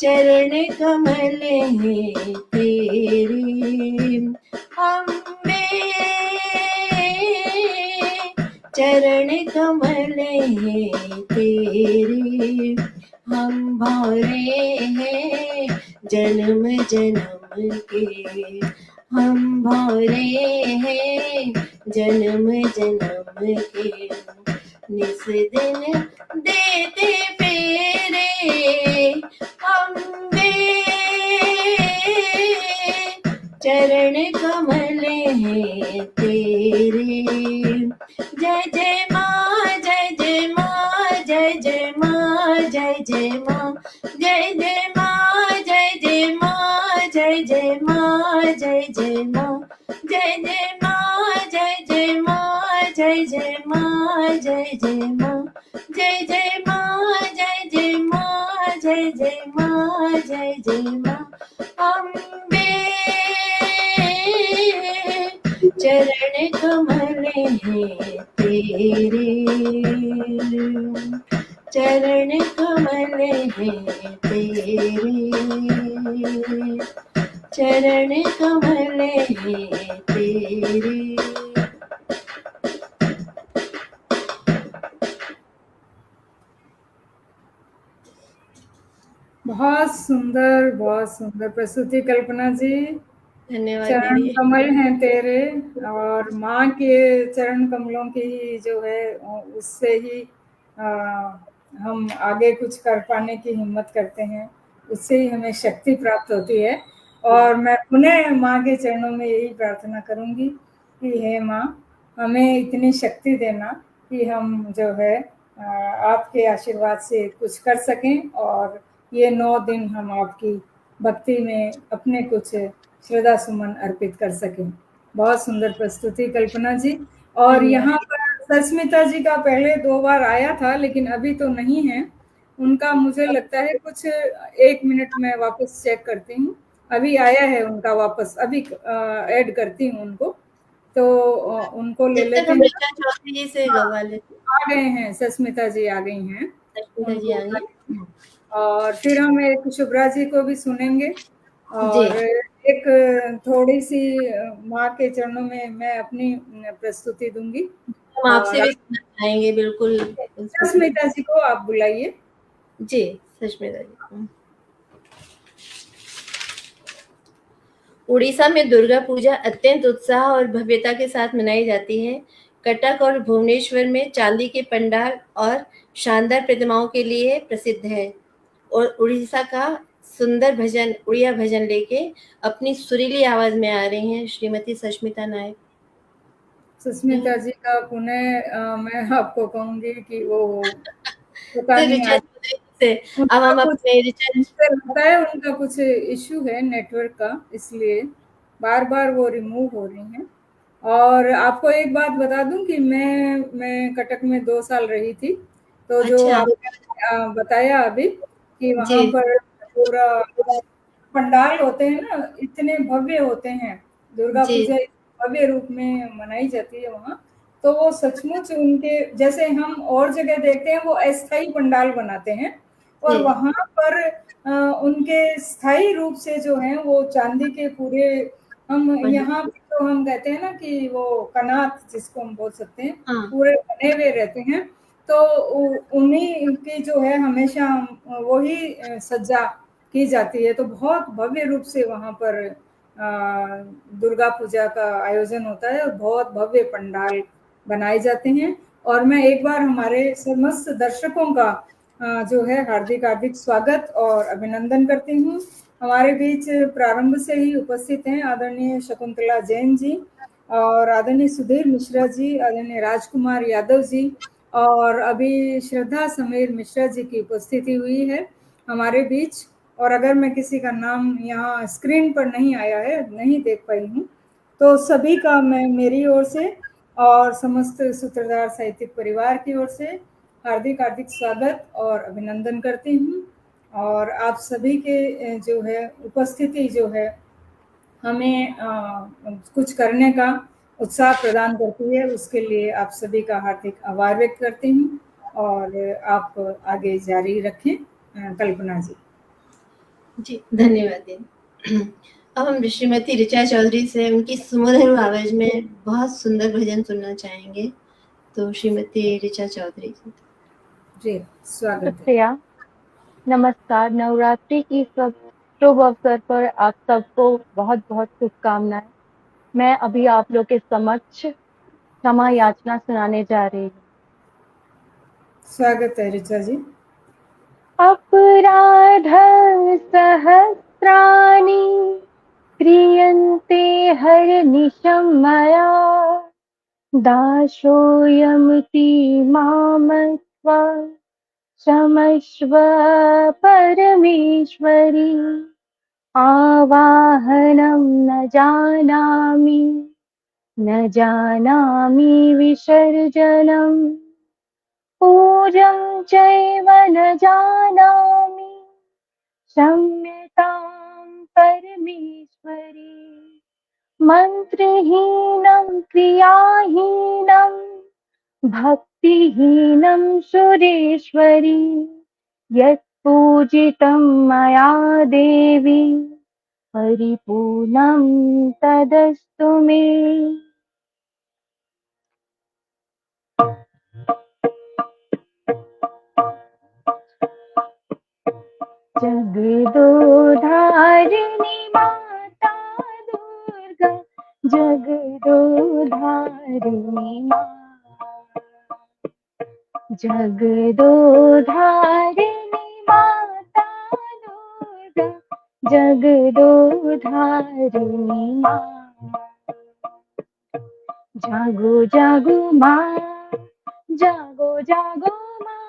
Speaker 2: चरण कमल हैं तेरे, अम्बे चरण कमल हैं तेरे। हम भौरे हैं जन्म जन्म के, हम भौरे हैं जन्म जन्म के। निस दिन देते फेरे अम्बे चरण कमल हैं तेरे। जय जय माँ, जय जय माँ, जय जय माँ, जय जय माँ, जय जय माँ, जय जय माँ, जय जय माँ, जय जय माँ, जय जय माँ, जय जय माँ, जय जय माँ, जय जय माँ, जय जय माँ, जय जय माँ, जय जय माँ, जय जय माँ। अम्बे चरण कमल हैं तेरे, चरण कमल हैं तेरे, चरण कमल हैं तेरे।
Speaker 1: बहुत सुंदर प्रस्तुति कल्पना जी।
Speaker 2: धन्यवाद
Speaker 1: चरण
Speaker 2: दीदी।
Speaker 1: कमल हैं तेरे, और माँ के चरण कमलों की ही जो है उससे ही हम आगे कुछ कर पाने की हिम्मत करते हैं, उससे ही हमें शक्ति प्राप्त होती है। और मैं पुनः माँ के चरणों में यही प्रार्थना करूँगी कि हे माँ, हमें इतनी शक्ति देना कि हम जो है आपके आशीर्वाद से कुछ कर सकें, और ये 9 दिन हम आपकी भक्ति में अपने कुछ श्रद्धा सुमन अर्पित कर सकें। बहुत सुंदर प्रस्तुति कल्पना जी। और यहाँ पर सस्मिता जी का पहले 2 बार आया था, लेकिन अभी तो नहीं है उनका। मुझे लगता है कुछ 1 मिनट में वापस चेक करती हूँ। अभी आया है उनका वापस, अभी ऐड करती हूँ उनको, तो उनको ले
Speaker 2: जब तक
Speaker 1: लेते
Speaker 2: हम
Speaker 1: हैं।
Speaker 2: ऋचा चौधरी जी से
Speaker 1: हाँ,
Speaker 2: गवा लेते हैं।
Speaker 1: आ गए हैं, सस्मिता जी आ गई हैं,
Speaker 2: सस्मिता जी
Speaker 1: उनको
Speaker 2: आ
Speaker 1: उठा
Speaker 2: गई
Speaker 1: लेते हैं। और फिर हम एक शुभ्रा जी को भी सुनेंगे,
Speaker 2: जी।
Speaker 1: और एक थोड़ी सी माँ के चरणों में मैं अपनी प्रस्तुति दूंगी।
Speaker 2: हम आपसे
Speaker 1: और
Speaker 2: भी सुनना चाहेंगे, बिल्कुल।
Speaker 1: सस्मिता जी को आप बुलाइए।
Speaker 2: जी, सस्मिता जी। उड़ीसा में दुर्गा पूजा अत्यंत उत्साह और भव्यता के साथ मनाई जाती है। कटक और भुवनेश्वर में चांदी के पंडाल और शानदार प्रतिमाओं के लिए प्रसिद्ध है। और उड़ीसा का सुंदर भजन, उड़िया भजन लेके अपनी सुरीली आवाज में आ रही हैं श्रीमती सस्मिता नायक।
Speaker 1: सुस्मिता जी का पुनः मैं आपको कहूंगी कि वो पता
Speaker 2: तो
Speaker 1: नहीं
Speaker 2: ऋचा
Speaker 1: आज
Speaker 2: चौधरी से अब
Speaker 1: उनका
Speaker 2: हम
Speaker 1: कुछ,
Speaker 2: अपने ऋचा।
Speaker 1: मुझे लगता है उनका कुछ इश्यू है नेटवर्क का, इसलिए बार-बार वो रिमूव हो रही हैं। और आपको एक बात बता दूँ कि मैं कटक में 2 साल रही थी, तो जो
Speaker 2: अच्छा।
Speaker 1: आपने बताया अभी कि वहाँ
Speaker 2: जी
Speaker 1: पर पूरा पंडाल होते हैं ना, इतने भव्य होते हैं, दुर्गा
Speaker 2: जी
Speaker 1: पूजा इस भव्य रूप में मनाई जाती है वहाँ। तो वो सचमुच उनके जैसे हम और जगह देखते हैं, वो अस्थायी पंडाल बनाते हैं, और
Speaker 2: जी
Speaker 1: वहाँ पर उनके स्थायी रूप से जो हैं वो चांदी के पूरे, हम यहाँ पे तो हम कहते हैं ना कि वो कनात जिसको हम बोल सकते हैं,
Speaker 2: हाँ
Speaker 1: पूरे बने हुए रहते हैं। तो उन्हीं की जो है हमेशा वही सज्जा की जाती है। तो बहुत भव्य रूप से वहाँ पर दुर्गा पूजा का आयोजन होता है, और बहुत भव्य पंडाल बनाए जाते हैं। और मैं एक बार हमारे समस्त दर्शकों का जो है हार्दिक स्वागत और अभिनंदन करती हूँ। हमारे बीच प्रारंभ से ही उपस्थित हैं आदरणीय शकुंतला जैन जी, और आदरणीय सुधीर मिश्रा जी, आदरणीय राजकुमार यादव जी, और अभी श्रद्धा समीर मिश्रा जी की उपस्थिति हुई है हमारे बीच। और अगर मैं किसी का नाम यहाँ स्क्रीन पर नहीं आया है, नहीं देख पाई हूँ, तो सभी का मैं मेरी ओर से और समस्त सूत्रधार साहित्यिक परिवार की ओर से हार्दिक हार्दिक स्वागत और अभिनंदन करती हूँ। और आप सभी के जो है उपस्थिति जो है हमें कुछ करने का उत्साह प्रदान करती है, उसके लिए आप सभी का हार्दिक आभार व्यक्त करती हूँ। और आप आगे जारी रखें कल्पना जी।
Speaker 2: जी, धन्यवाद दीदी। अब हम श्रीमती ऋचा चौधरी से उनकी सुमधुर आवाज में बहुत सुंदर भजन सुनना चाहेंगे। तो श्रीमती ऋचा चौधरी
Speaker 1: जी, स्वागत है।
Speaker 7: शुक्रिया। नमस्कार। नवरात्रि की सब शुभ अवसर पर आप सबको बहुत बहुत शुभकामनाएं। मैं अभी आप लोग के समक्ष क्षमा याचना सुनाने जा रही हूँ।
Speaker 1: स्वागत है ऋचा जी।
Speaker 7: अपराध सहस्राणि क्रियन्ते हरनिशं मया दासोऽयमिति मामत्वा क्षमस्व परमेश्वरी। आवाहनं न जानामि विसर्जनम् पूजं चैव न जानामि क्षम्यतां परमेश्वरी। मन्त्रहीनं क्रियाहीनं भक्तिहीनं सुरेश्वरी। यत् पूजितं मया देवी परिपूर्णं तदस्तु मे। जगदोधारिणी माता दुर्गा जगदोधारिणी माँ। जगदोधारिणी माता दुर्गा जगदोधारिणी माँ। जागो जागो माँ, जागो जागो माँ,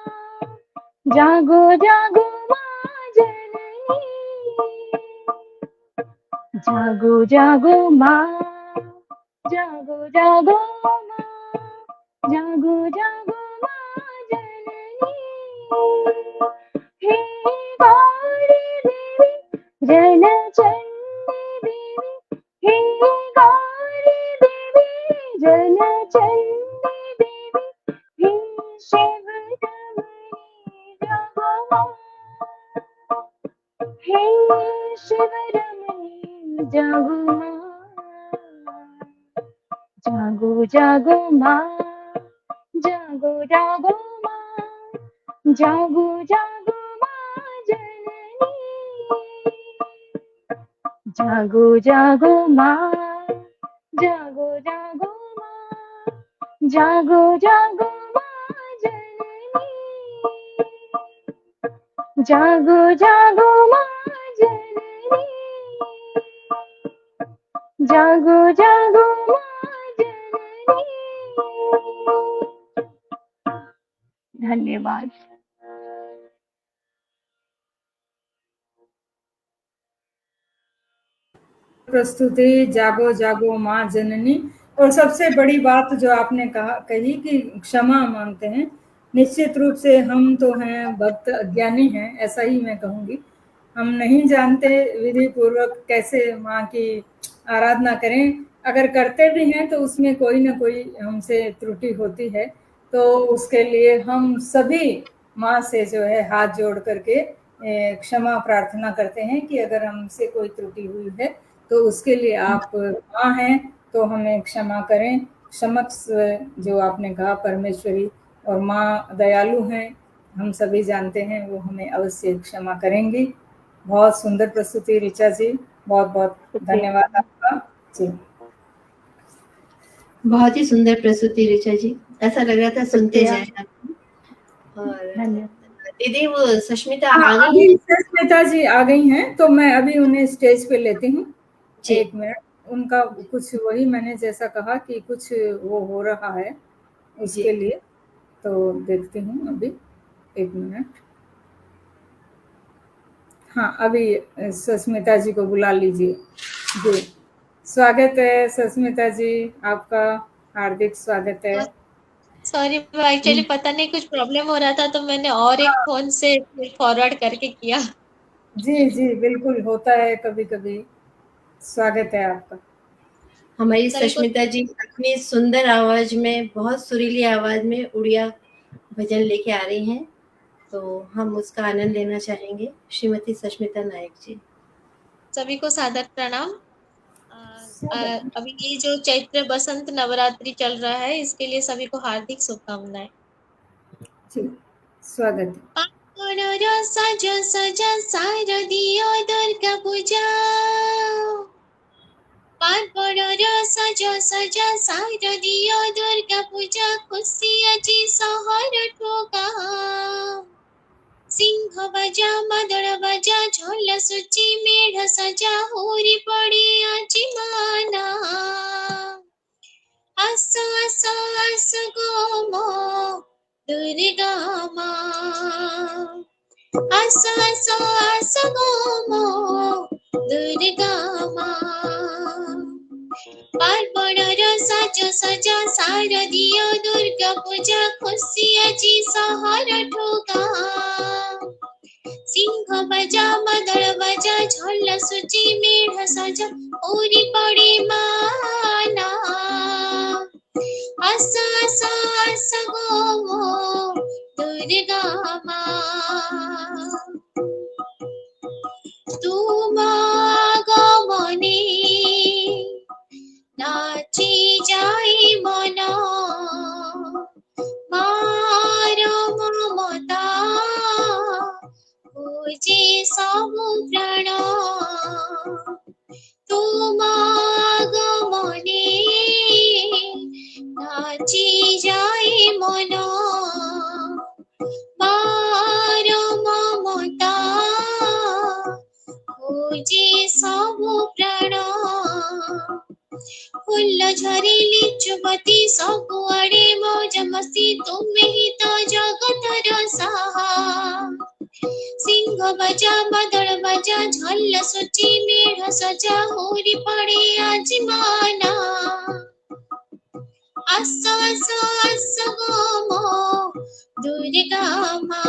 Speaker 7: जागो जागो माँ जननी। जागो जागो माँ, जागो जागो माँ, जागो जागो माँ जननी। हे गौरी देवी जनचंडी देवी, हे गौरी देवी जनचंडी देवी, हे शिवरमणी जागो माँ, हे शिवरमणी जागो माँ। जागो जागो माँ, जागो जागो माँ, जागो जागो माँ जननी। जागो जागो माँ, जागो जागो माँ, जागो जागो माँ जननी। जागो जागो माँ जननी, जागो जागो माँ जननी। धन्यवाद।
Speaker 1: प्रस्तुति जागो जागो माँ जननी। और सबसे बड़ी बात जो आपने कही कि क्षमा मांगते हैं। निश्चित रूप से हम तो हैं भक्त अज्ञानी हैं, ऐसा ही मैं कहूँगी। हम नहीं जानते विधि पूर्वक कैसे माँ की आराधना करें। अगर करते भी हैं तो उसमें कोई ना कोई हमसे त्रुटि होती है। तो उसके लिए हम सभी माँ से जो है हाथ जोड़ करके क्षमा प्रार्थना करते हैं कि अगर हमसे कोई त्रुटि हुई है तो उसके लिए आप माँ हैं तो हमें क्षमा करें। समक्ष जो आपने कहा परमेश्वरी और माँ दयालु हैं, हम सभी जानते हैं, वो हमें अवश्य क्षमा करेंगी। बहुत सुंदर प्रस्तुति ऋचा जी, बहुत बहुत धन्यवाद आपका जी।
Speaker 2: बहुत ही सुंदर प्रस्तुति ऋचा जी, ऐसा लग रहा था सुनते जाएं आपको। और दीदी वो सष्मिता आ गई
Speaker 1: अभी सष्मिता जी आ गई हैं, तो मैं अभी उन्हें स्टेज पे लेती हूँ। एक मिनट, उनका कुछ वही मैंने जैसा कहा कि कुछ वो हो रहा है उसके लिए, तो देखती हूँ अभी एक मिनट। हाँ, अभी सस्मिता जी को बुला लीजिए जी। स्वागत है सुष्मिता जी, आपका हार्दिक स्वागत है।
Speaker 8: सॉरी, वो एक्चुअली पता नहीं कुछ प्रॉब्लम हो रहा था तो मैंने और एक फोन से फॉरवर्ड करके किया।
Speaker 1: जी, बिल्कुल होता है कभी-कभी। स्वागत है आपका।
Speaker 2: हमारी
Speaker 8: सभी को
Speaker 2: सष्मिता जी अपनी सुंदर आवाज में, बहुत सुरीली आवाज में उड़िया भजन लेके आ रही हैं, तो हम उसका आनंद लेना चाहेंगे। श्रीमती सष्मिता नायक जी।
Speaker 8: सभी को सादर प्रणाम। अभी ये जो चैत्र बसंत नवरात्रि चल रहा है, इसके लिए सभी को हार्दिक शुभकामनाएं।
Speaker 1: जी, स्वागत है।
Speaker 8: पार्वणर सज सज शारदीय दुर्गा पूजा, पार्वणर सज सज शारदीय दुर्गा पूजा, खुशी अजी सहर ठोका। सिंह बजा मदळ बजा, झोल सुची मेढ सजा, होरी पडी आजी माना। आस आस आस गो मो दुर्गा मा, आस आस आस गो मो दुर्गा मा। पार्वणर सज सजा शारदीय दुर्गा पूजा, खुशी अजी सहर ठोका। सिंह बजा मदळ बजा, झोल सुची मेढ सजा, होरी पडी माना। आस आस आस गो मो दुर्गा मा, तुम आगमने नाची जाई मन, मार ममता पूजे सबु प्राण। तुम आगमने नाची जाई मन, मार ममता पूजे सबु प्राण। फुल झरी लिचुबती सबुआड़े मौज मस्ती, तुमे ही तो जगतर साहा। सिंह बजा मदळ बजा, झल सुची मेढ सजा, होरी पडे आज माना। आस आस आस गो मो दुर्गा मा,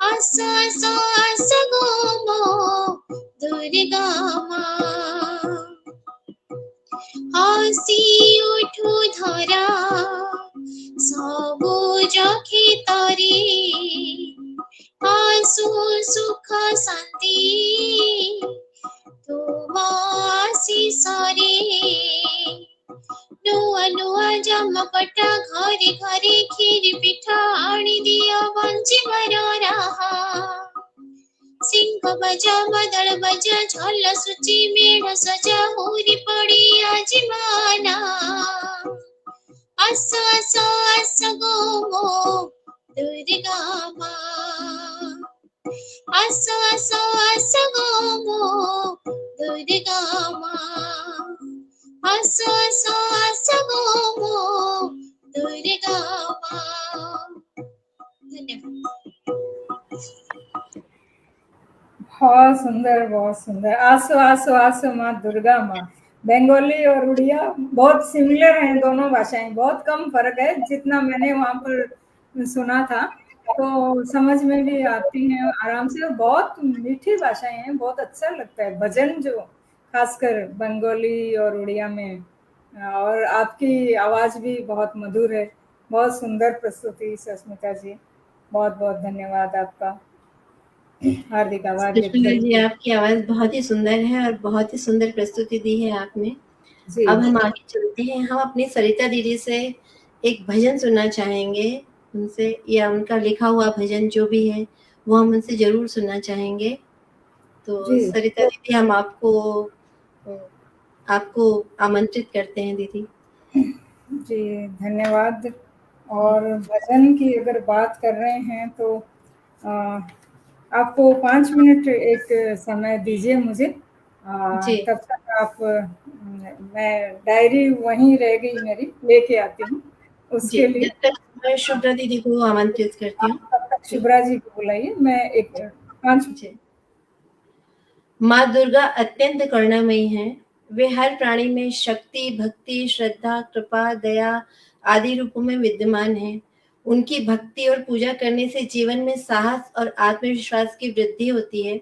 Speaker 8: आस आस आस गो मो दुर्गा मा। हसी उठू धरा सबुज खेतरे, आसु सुख शांति तुम आशीषरे। नुआ नुआ जमपटा घरे घरे, खीर पिठा आनी दिया बंजीवर रहा। सिंह बजा मदळ बजा, झोल सुची मेढ सजा, होरी पडी आज माना। आस आस आस गो मो दुर्गा मा, आस आस आस गो मो दुर्गा मा, आस आस आस गो मो दुर्गा मा। धन्यवाद।
Speaker 1: बहुत सुंदर, बहुत सुंदर। आसो आसो आसो माँ दुर्गा माँ। बंगाली और उड़िया बहुत सिमिलर हैं, दोनों भाषाएं, बहुत कम फर्क है। जितना मैंने वहाँ पर सुना था तो समझ में भी आती हैं आराम से, और बहुत मीठी भाषाएं हैं, बहुत अच्छा लगता है भजन जो खासकर बंगाली और उड़िया में। और आपकी आवाज़ भी बहुत मधुर है। बहुत सुंदर प्रस्तुति सष्मिता जी, बहुत बहुत धन्यवाद आपका। हार्दिक आभार व्यक्त
Speaker 2: सष्मिता जी,
Speaker 1: करती हूँ।
Speaker 2: आपकी आवाज बहुत ही सुंदर है और बहुत ही सुंदर प्रस्तुति दी है आपने।
Speaker 1: जी,
Speaker 2: अब हम आगे चलते हैं। हम अपनी सरिता दीदी से एक भजन सुनना चाहेंगे, उनसे, या उनका लिखा हुआ भजन जो भी है वो हम उनसे जरूर सुनना चाहेंगे। तो
Speaker 1: जी,
Speaker 2: सरिता दीदी, हम आपको आमंत्रित करते हैं दीदी।
Speaker 1: जी, धन्यवाद। और भजन की अगर बात कर रहे हैं तो आपको 5 मिनट एक समय दीजिए मुझे।
Speaker 2: जी,
Speaker 1: तब तक आप मैं डायरी वहीं रह गई मेरी, लेके आती हूँ
Speaker 2: जी,
Speaker 1: उसके लिए।
Speaker 2: जब तक मैं शुभ्रा दीदी को आमंत्रित करती हूँ।
Speaker 1: आप तब तक शुभ्रा जी को बुलाइए, मैं एक 5
Speaker 2: जी। माँ दुर्गा अत्यंत करुणामयी हैं। वे हर प्राणी में शक्ति, भक्ति, श्रद्धा, कृपा, दया आदि रूपों में विद्यमान हैं। उनकी भक्ति और पूजा करने से जीवन में साहस और आत्मविश्वास की वृद्धि होती है।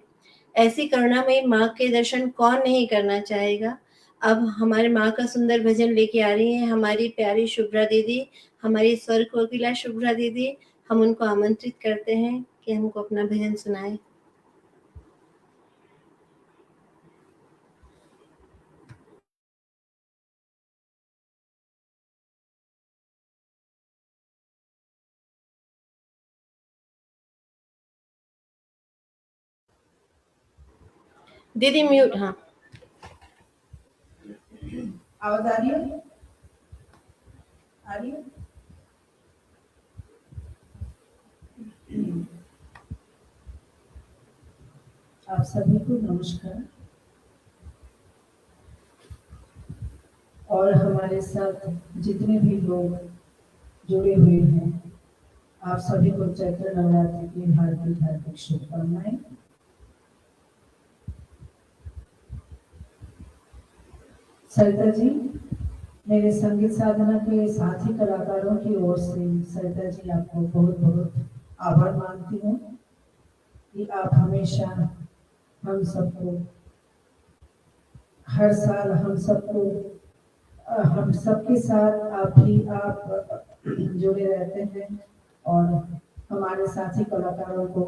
Speaker 2: ऐसी करुणामयी माँ के दर्शन कौन नहीं करना चाहेगा। अब हमारे माँ का सुंदर भजन लेके आ रही हैं हमारी प्यारी शुभ्रा दीदी, हमारी स्वर कोकिला शुभ्रा दीदी। हम उनको आमंत्रित करते हैं कि हमको अपना भजन सुनाए। दीदी म्यूट। हाँ,
Speaker 3: आवाज आ रही है? आ रही है? आप सभी को नमस्कार। और हमारे साथ जितने भी लोग जुड़े हुए हैं, आप सभी को चैत्र नवरात्रि की हार्दिक शुभकामनाएं। सरिता जी, मेरे संगीत साधना के साथी कलाकारों की ओर से सरिता जी आपको बहुत बहुत आभार मानती हूँ कि आप हमेशा हम सबको, हर साल हम सबके साथ आप जुड़े रहते हैं और हमारे साथी कलाकारों को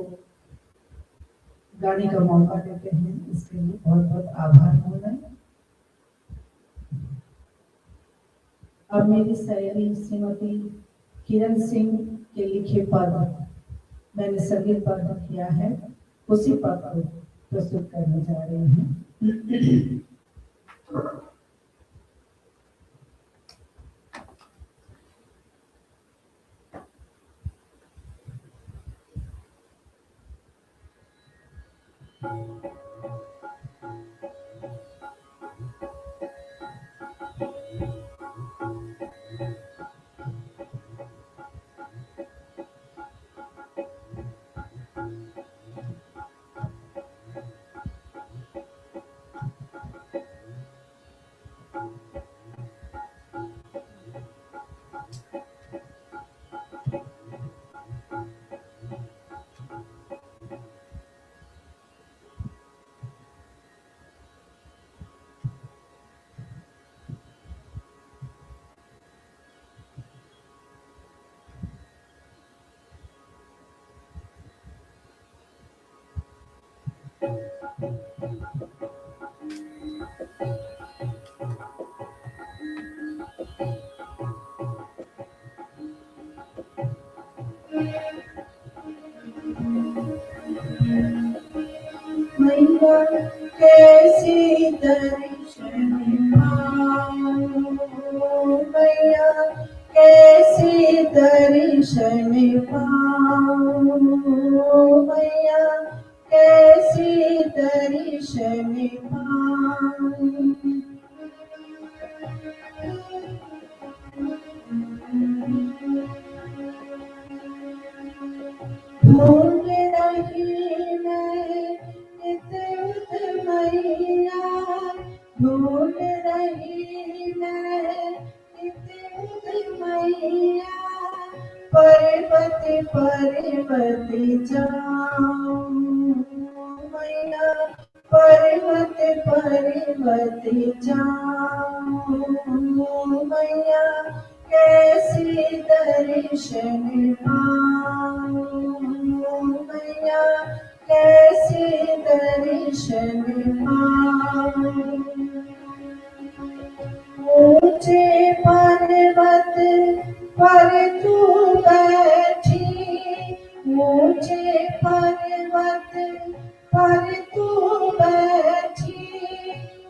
Speaker 3: गाने का मौका देते हैं। इसके लिए बहुत बहुत आभार हूँ मैं। अब मेरी सहेली श्रीमती किरण सिंह के लिखे पद मैंने संगीत पद किया है, उसी पद को प्रस्तुत करने जा रही हूँ। मैया कैसी दर्शन पाऊं, मैया कैसी दर्शन पाऊं, मैया कैसी दर्शन पाऊं। ढूंढ रही मैं मैया, ढूंढ रही मैं मैया, पर्वत पर्वत जाऊं, मैया पर्वत पर्वत जाऊं, मैया कैसी दर्शन पाऊं, मैया कैसी दर्शन पाऊं। ऊंचे पर्वत पर तू बैठी, ऊंचे पर्वत पर तू बैठी,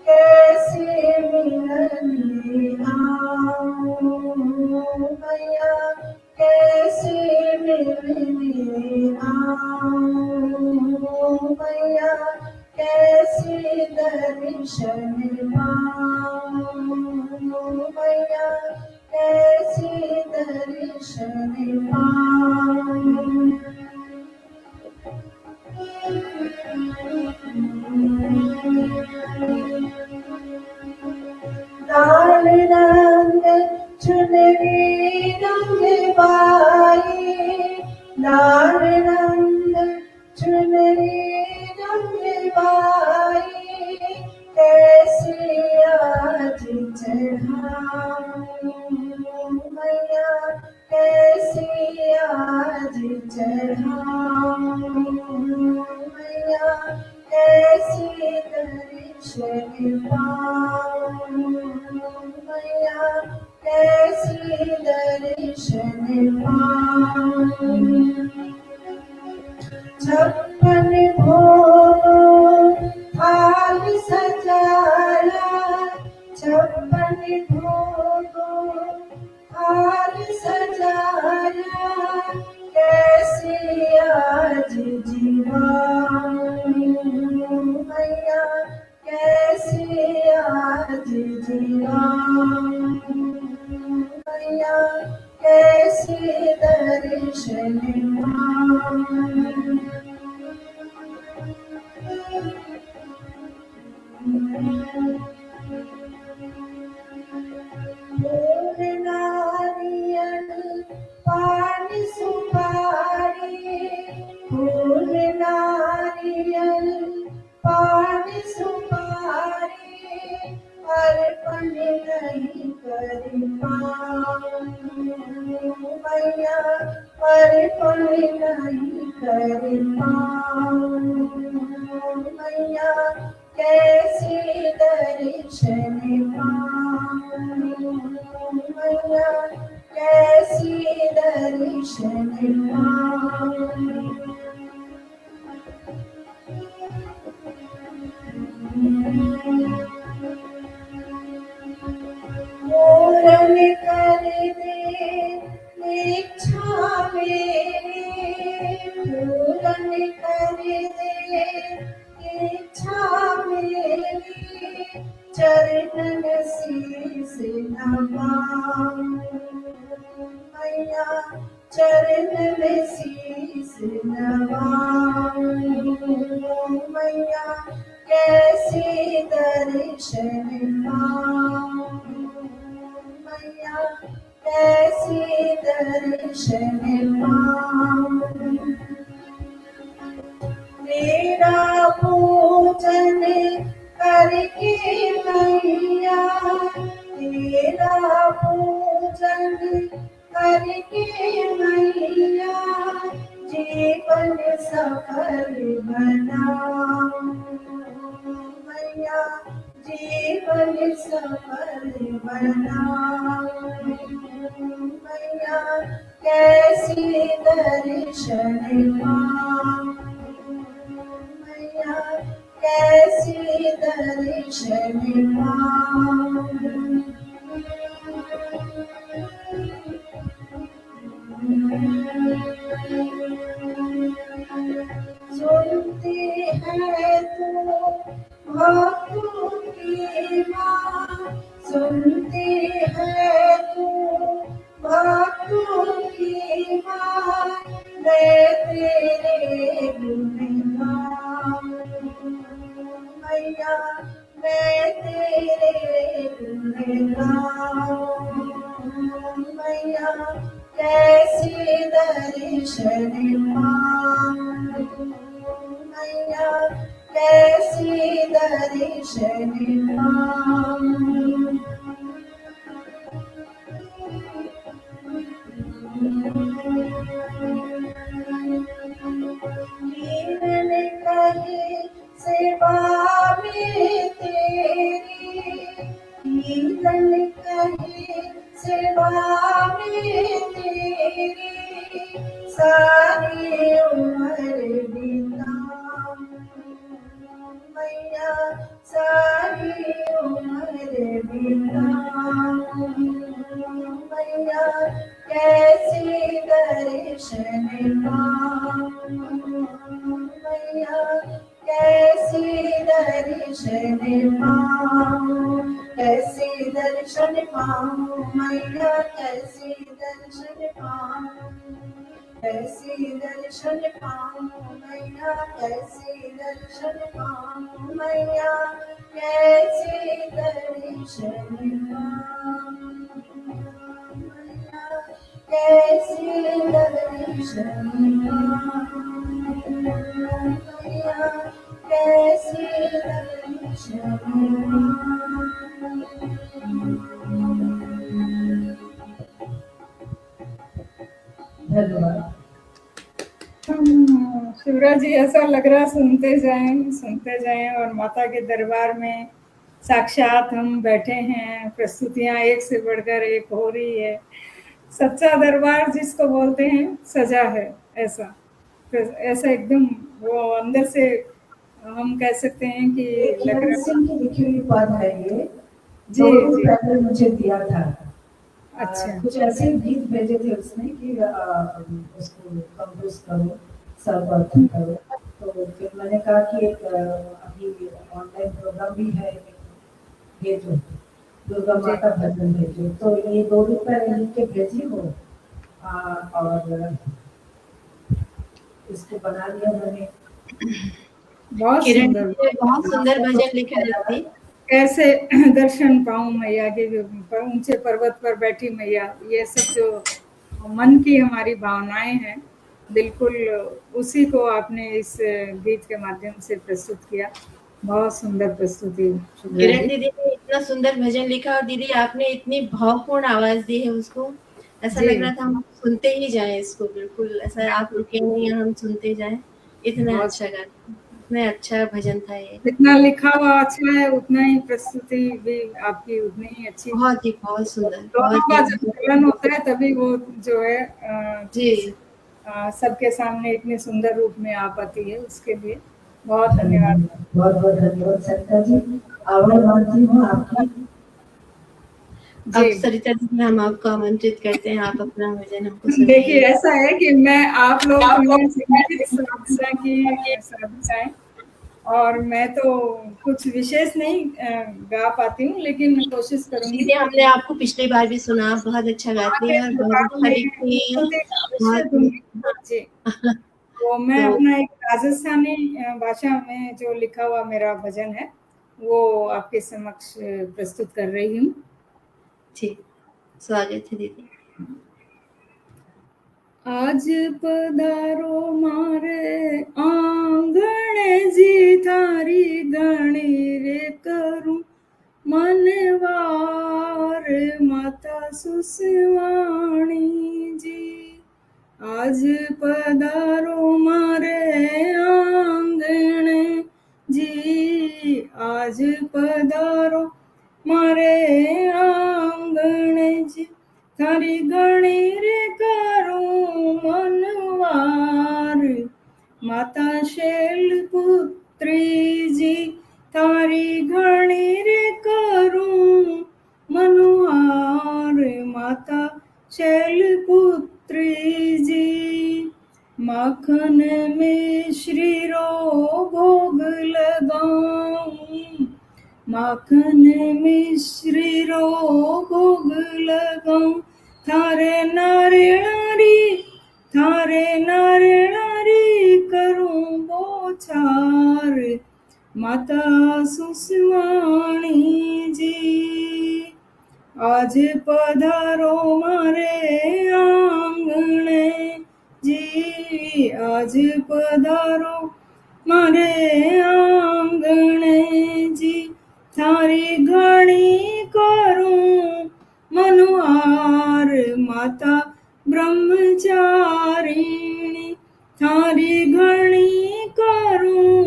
Speaker 3: कैसे मिलने आऊं, मैया कैसे मिलने आऊं, मैया कैसे दर्शन पाऊं, मैया कैसे दर्शन पाऊं। चुनरी रंगवाई, लाल रंग चुनरी रंगवाई, कैसी आज चढ़ाऊं मैया, कैसी आज चढ़ाऊं मैया, कैसी दर्शन पाऊं मैया, कैसी दर्शन पाऊं। छप्पन भोग थाल सजाया, छप्पन भोग थाल सजाया, कैसी आज जीवाऊं मैया, कैसी आज जीवाऊं मैया, कैसी दर्शन पाऊं। फूल नारियल पान सुपारी, फूल नारियल पान सुपारी, अर्पण नहीं कर पाऊं मैया, अर्पण नहीं कर पाऊं मैया, कैसी दर्शन पाऊं मैया, कैसी दर्शन पाऊं। पूर्ण कर दे इच्छा मेरी, पूर्ण कर दे इच्छा मेरी, चरणन शीस नवाऊं मैया, चरणन शीस नवाऊं मैया, कैसी दर्शन पाऊं मैया, कैसी दर्शन पाऊं। तेरा पूजन करके मैया, तेरा पूजन करके मैया, जीवन सफल बनाऊं मैया, जीवन सफल बनाऊं मैया, कैसी दर्शन पाऊं मैया, कैसी दर्शन पाऊं। सुनती है तू भक्तों की माँ, सुनती है तू भक्तों की माँ, मैं तेरे गुण गाऊं मैया, मैं तेरे गुण गाऊं मैया, कैसी दर्शन पाऊं मैया, कैसी दर्शन पाऊं। कीर्तन कहे सेवा में तेरी, कीर्तन कहे सेवा में तेरी, सारी उम्र बिताऊं मैया, सारी उम्र बिताऊं मैया, कैसी दर्शन पाऊं मैया, कैसी दर्शन पाऊं, कैसी दर्शन पाऊं मैया, कैसी दर्शन पाऊं, कैसी दर्शन पाऊं मैया, कैसी दर्शन पाऊं मैया, कैसी दर्शन पाऊं। कैसी लगती शर्मा मैया, कैसी लगती शर्मा। धन्यवाद।
Speaker 1: शिवराज जी, ऐसा लग रहा सुनते जाएं और माता के दरबार में साक्षात हम बैठे हैं। प्रस्तुतियां एक से बढ़कर एक हो रही है। सच्चा दरबार जिसको बोलते हैं सजा है। ऐसा ऐसा एकदम वो अंदर से हम कह सकते हैं कि लग
Speaker 3: किरण
Speaker 1: रहा
Speaker 3: सिंह की लिखी हुई पद है ये,
Speaker 1: जी
Speaker 3: 2 दिन
Speaker 1: जी।
Speaker 3: पहले मुझे दिया था।
Speaker 1: अच्छा
Speaker 3: कुछ ऐसे गीत भेजे थे उसने कि उसको कंपोज करो, सर्वप्रथम करो। तो फिर मैंने कहा कि एक अभी ऑनलाइन प्रोग्राम भी है, भेजो दुर्गा माता भजन भेजो। तो ये 2 दिन पहले लिख के भेजी हो और इसको बना लिया मैंने।
Speaker 1: बहुत
Speaker 2: किरण
Speaker 1: सुंदर।
Speaker 2: जी ने बहुत सुंदर भजन लिखा है दीदी।
Speaker 1: कैसे दर्शन पाऊं मैया के ऊंचे पर्वत पर बैठी मैया, ये सब जो मन की हमारी भावनाएं हैं, बिल्कुल उसी को आपने इस गीत के माध्यम से प्रस्तुत किया। बहुत सुंदर प्रस्तुति शुभ्रा
Speaker 2: किरण
Speaker 1: जी।
Speaker 2: दीदी ने इतना सुंदर भजन लिखा और दीदी आपने इतनी भावपूर्ण आवाज दी है उसको, ऐसा
Speaker 1: जी
Speaker 2: लग रहा था हम सुनते ही जाएं इसको। बिल्कुल ऐसा आप रुके नहीं और हम सुनते जाएं। इतना
Speaker 1: बहुत
Speaker 2: अच्छा गाना, इतना अच्छा भजन था ये।
Speaker 1: जितना लिखा हुआ अच्छा है उतना ही प्रस्तुति भी आपकी उतनी ही अच्छी।
Speaker 2: बहुत सुंदर,
Speaker 1: दोनों
Speaker 2: बहुत
Speaker 1: का
Speaker 2: ही
Speaker 1: जब मिलन होता है तभी वो जो है
Speaker 2: जी।
Speaker 1: चीज सबके सामने इतने सुंदर रूप में आ पाती है। उसके लिए बहुत धन्यवाद।
Speaker 3: बहुत बहुत धन्यवाद सरिता जी, आभार मानती हूँ आपकी।
Speaker 2: अब
Speaker 1: जी
Speaker 2: सरिता दीदी हम आपको आमंत्रित करते हैं, आप अपना भजन हमको सुनाइए।
Speaker 1: देखिए, ऐसा है कि मैं आप लोग थोड़े संगीत साधना की साधना, और मैं तो कुछ विशेष नहीं गा पाती हूँ, लेकिन कोशिश करूंगी।
Speaker 2: दीदी हमने आपको पिछली बार भी सुना, बहुत अच्छा गाती हैं और बहुत अच्छा लिखती हैं।
Speaker 1: अवश्य
Speaker 2: बहुत
Speaker 1: दूंगी जी। तो मैं
Speaker 2: तो
Speaker 1: अपना एक राजस्थानी भाषा में जो लिखा हुआ मेरा भजन है वो आपके समक्ष प्रस्तुत कर रही हूँ।
Speaker 2: ठीक, स्वागत है दीदी।
Speaker 1: आज पधारो मारे आंगण जी, थारी गणी रे करूं मनवार माता सुसवाणी जी। आज पधारो मारे आंगण जी, आज पधारो मारे आंगण जी, थारी गणी रे करूं मनवार माता शैलपुत्री जी, थारी घणी रे करूं मनोहार माता शैलपुत्री जी। माखन मिश्री रो भोग लगाऊं, माखन मिश्री रो भोग लगाऊं, थारे नारियणारी, थारे नारियणारी करूं बोछार माता सुसवाणी जी। आज पधारो मारे आंगणे जी, आज पधारो मारे आंगणे जी, थारी घणी करूं मनोहार माता ब्रह्मचारिणी, थारी घणी करूं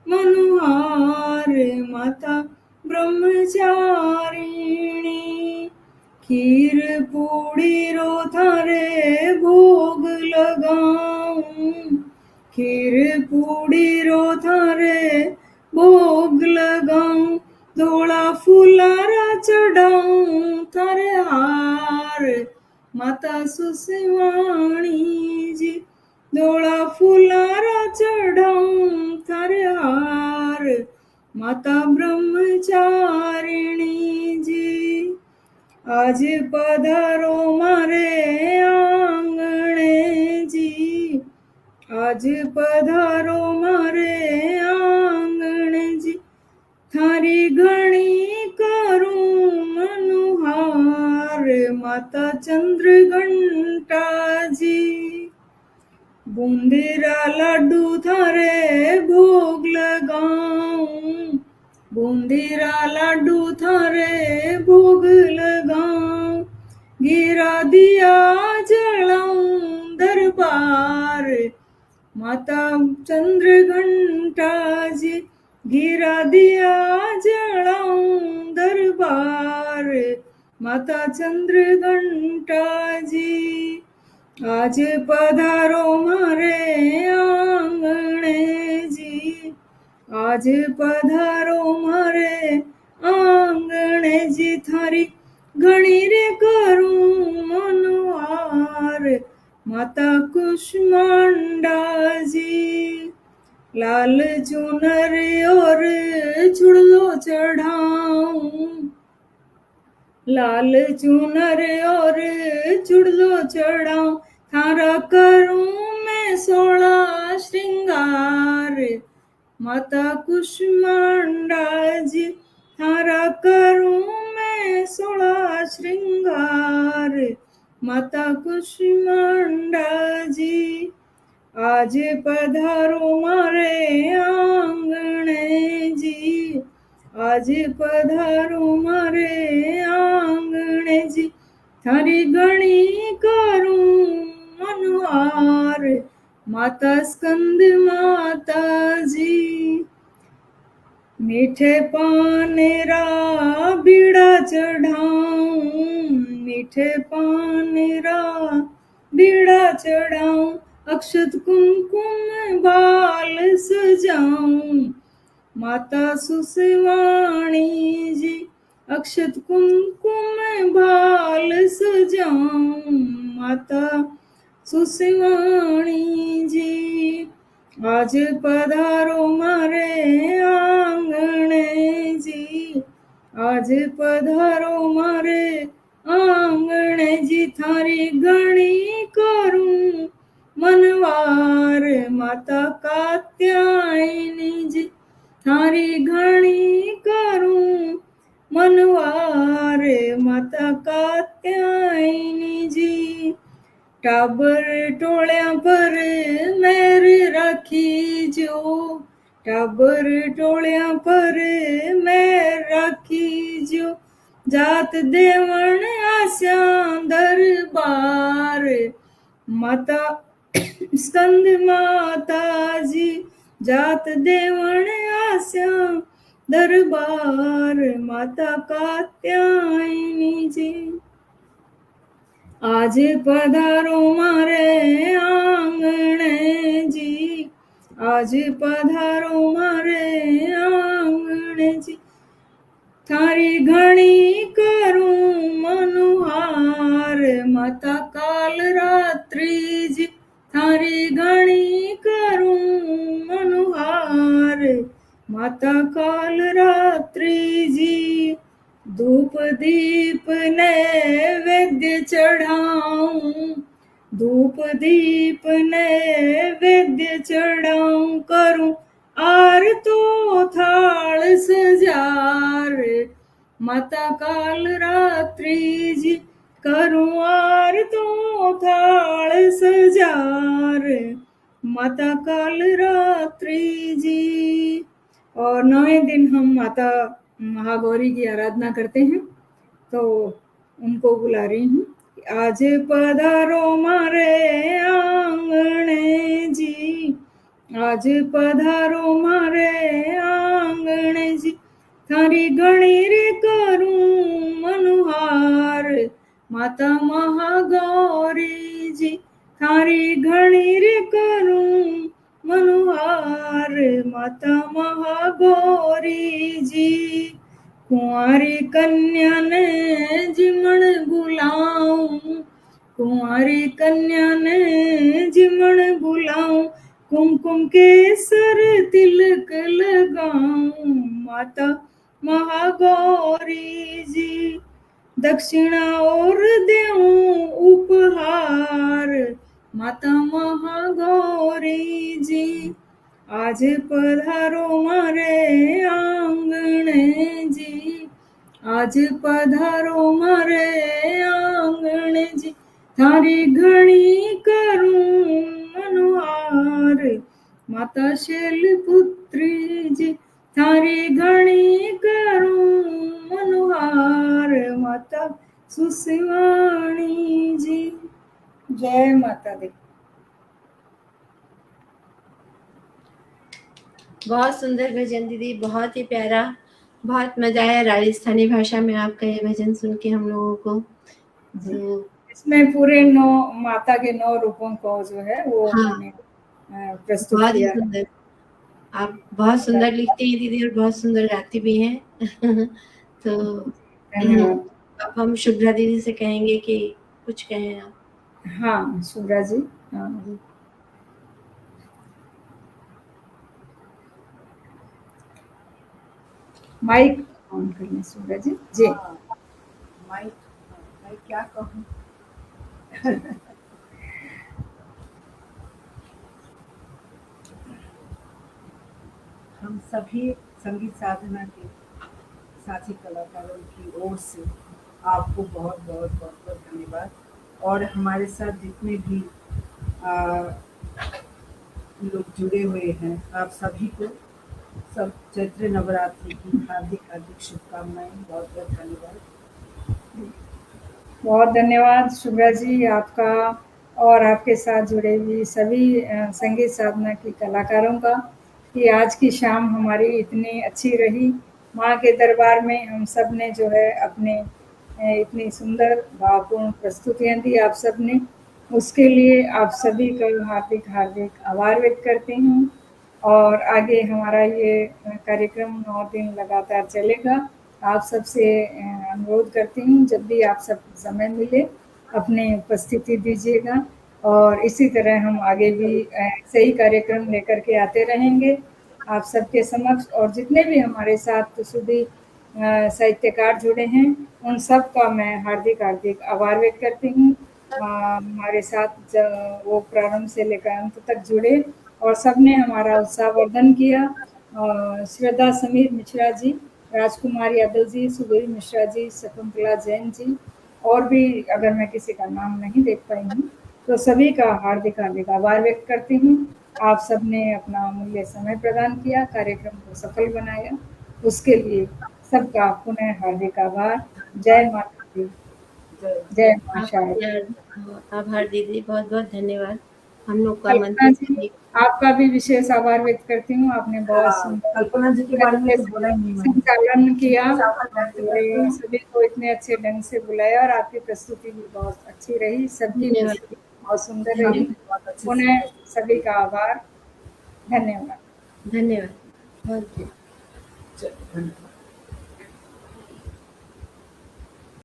Speaker 1: मनोहार माता ब्रह्मचारिणी। खीर पूड़ी रो थारे भोग लगाऊं, खीर पूड़ी रो थारे भोग लगाऊं, धोला फुलारा चढ़ाऊं थारे हार माता सुसवाणी जी, धोला फुलारा चढ़ाऊं थारे हार माता ब्रह्मचारिणी जी। आज पधारो मारे आंगणे जी, आज पधारो मारे आंगणे जी, थारी घणी करूं मनोहार माता चंद्र घंटा जी। बूंदीरा लाडू थारे भोग लगाऊं, बूंदीरा लाडू थारे भोग लगाऊं, गिरा दिया जलाऊं दरबार माता चंद्र घंटा जी। गिरा दिया जलाऊं दरबार माता चंद्र घंटा जी। आज पधारो मारे आंगणे जी, आज पधारो मारे आंगणे जी। थारी घणी रे करूं मनवार माता कुष्मांडा जी। लाल चुनर और चूड़ो चढ़ाऊं, लाल चुनर और चूड़ो चढ़ाऊं, थारा करूं मैं 16 श्रृंगार माता कुष्मांडा जी। थारा करूं मैं 16 श्रृंगार माता कुष्मांडा जी। आज पधारो मारे आंगणे जी, आज पधारो मारे आंगणे जी। थारी घणी करूं मनवार माता स्कंद माता जी। मीठे पानेरा बीड़ा चढ़ाऊं, मीठे पानेरा बीड़ा चढ़ाऊं, अक्षत कुमकुम बाल सजाऊं माता सुसवाणी जी। अक्षत कुमकुम बाल सजाऊं माता सुसवाणी जी। आज पधारो मारे आंगणे जी, आज पधारो मारे आंगणे जी। थारी घणी करूं मनवार माता कात्यायनी जी। थारी घणी करूं मनवार माता कात्यायनी जी। टाबर टोलिया पर मेर राखी जो, टाबर टोलिया पर मेर राखी जो। जात देवण आस्या दरबार माता स्कंद माता जी। जात देवण आस्या दरबार माता कात्यायनी जी। आज पधारो मारे आंगणे जी, आज पधारो मारे आंगणे जी। थारी घणी करूं मनोहार माता काल रात्रि जी। थारी घणी करूं मनोहार माता काल रात्रि जी। धूप दीप नैवेद्य चढ़ाऊं, धूप दीप नैवेद्य चढ़ाऊं, करूं आरतो थाल सजार माता काल रात्रि जी। करूं आरतो थाल सजार माता काल रात्रि जी। और 9वें दिन हम माता महागौरी की आराधना करते हैं, तो उनको बुला रही हूँ। आज पधारो मारे आंगणे जी, आज पधारो मारे आंगणे जी। थारी घणी रे करूं मनोहार माता महागौरी जी। थारी घणी रे करूं मनोहार माता महागौरी जी। कुंवारी कन्या ने जिमण बुलाऊं, कुंवारी कन्या ने जिमण बुलाऊं, कुमकुम केसर तिलक लगाऊं माता महागौरी जी। दक्षिणा और देऊं उपहार माता महागौरी जी। आज पधारो मारे आंगणे जी, आज पधारो मारे आंगण जी, थारी घणी करूं मनोहार। माता शैलपुत्री जी, थारी घणी करूं मनोहार। माता सुशिवानी जी। जय माता दी।
Speaker 2: बहुत सुंदर भजन दीदी, बहुत ही प्यारा, बहुत मजा आया राजस्थानी भाषा में आपका ये भजन सुन के हम लोगों को। तो
Speaker 1: इसमें पूरे 9 माता के 9 रूपों को जो है वो
Speaker 2: हाँ,
Speaker 1: मैंने प्रस्तुत
Speaker 2: बहुत ही
Speaker 1: किया है।
Speaker 2: सुंदर। आप बहुत सुंदर लिखती हैं दीदी और बहुत सुंदर गाती भी हैं। तो
Speaker 1: धन्यवाद।
Speaker 2: अब हम शुभ्रा दीदी से कहेंगे कि कुछ कहें आप।
Speaker 1: हाँ शुभ्रा जी। हाँ माइक ऑन करना शुभ्रा जी। जी
Speaker 3: माइक, मैं क्या कहूँ। हम सभी संगीत साधना के साथी कलाकारों की ओर से आपको बहुत बहुत बहुत बहुत धन्यवाद। और हमारे साथ जितने भी लोग जुड़े हुए हैं, आप सभी को सब चैत्र नवरात्रि की हार्दिक हार्दिक शुभकामनाएं। बहुत बहुत धन्यवाद।
Speaker 1: बहुत धन्यवाद शुभ्रा जी आपका और आपके साथ जुड़े हुए सभी संगीत साधना की कलाकारों का, कि आज की शाम हमारी इतनी अच्छी रही। माँ के दरबार में हम सब ने जो है अपने इतनी सुंदर भावपूर्ण प्रस्तुतियाँ दी आप सब ने, उसके लिए आप सभी का हार्दिक हार्दिक आभार व्यक्त करती हूँ। और आगे हमारा ये कार्यक्रम 9 दिन लगातार चलेगा। आप सबसे अनुरोध करती हूँ जब भी आप सब समय मिले अपने उपस्थिति दीजिएगा, और इसी तरह हम आगे भी ऐसे ही कार्यक्रम लेकर के आते रहेंगे आप सबके समक्ष। और जितने भी हमारे साथ सुधी साहित्यकार जुड़े हैं उन सब का मैं हार्दिक हार्दिक आभार व्यक्त करती हूँ। हमारे साथ वो प्रारंभ से लेकर अंत तक जुड़े और सबने हमारा उत्साहवर्धन किया। श्रद्धा समीर मिश्रा जी, राजकुमार यादव जी, सुबीर मिश्रा जी, शकुंतला जैन जी, और भी अगर मैं किसी का नाम नहीं देख पाई हूँ तो सभी का हार्दिक हार्दिक आभार व्यक्त करती हूँ। आप सबने अपना अमूल्य समय प्रदान किया, कार्यक्रम को सफल बनाया, उसके लिए सबका पुनः हार्दिक आभार। जय माता दी, जय माँ शारदा।
Speaker 2: आभार दीदी, बहुत बहुत धन्यवाद। हम लोग का मन
Speaker 1: कल्पना जी
Speaker 2: से
Speaker 1: आपका भी विशेष आभार व्यक्त करती हूँ। आपने बहुत सुंदर
Speaker 3: कल्पना जी के बारे में तो बोला ही नहीं मैंने।
Speaker 1: संचालन किया
Speaker 3: व्यक्त करती हूँ।
Speaker 1: और सभी को इतने अच्छे ढंग से बुलाया और आपकी प्रस्तुति भी बहुत अच्छी रही। सबकी
Speaker 2: धन्यवाद।
Speaker 1: प्रस्तुति बहुत सुंदर रही। पुनः सभी का आभार। धन्यवाद।
Speaker 2: धन्यवाद बहुत।
Speaker 3: धन्यवाद।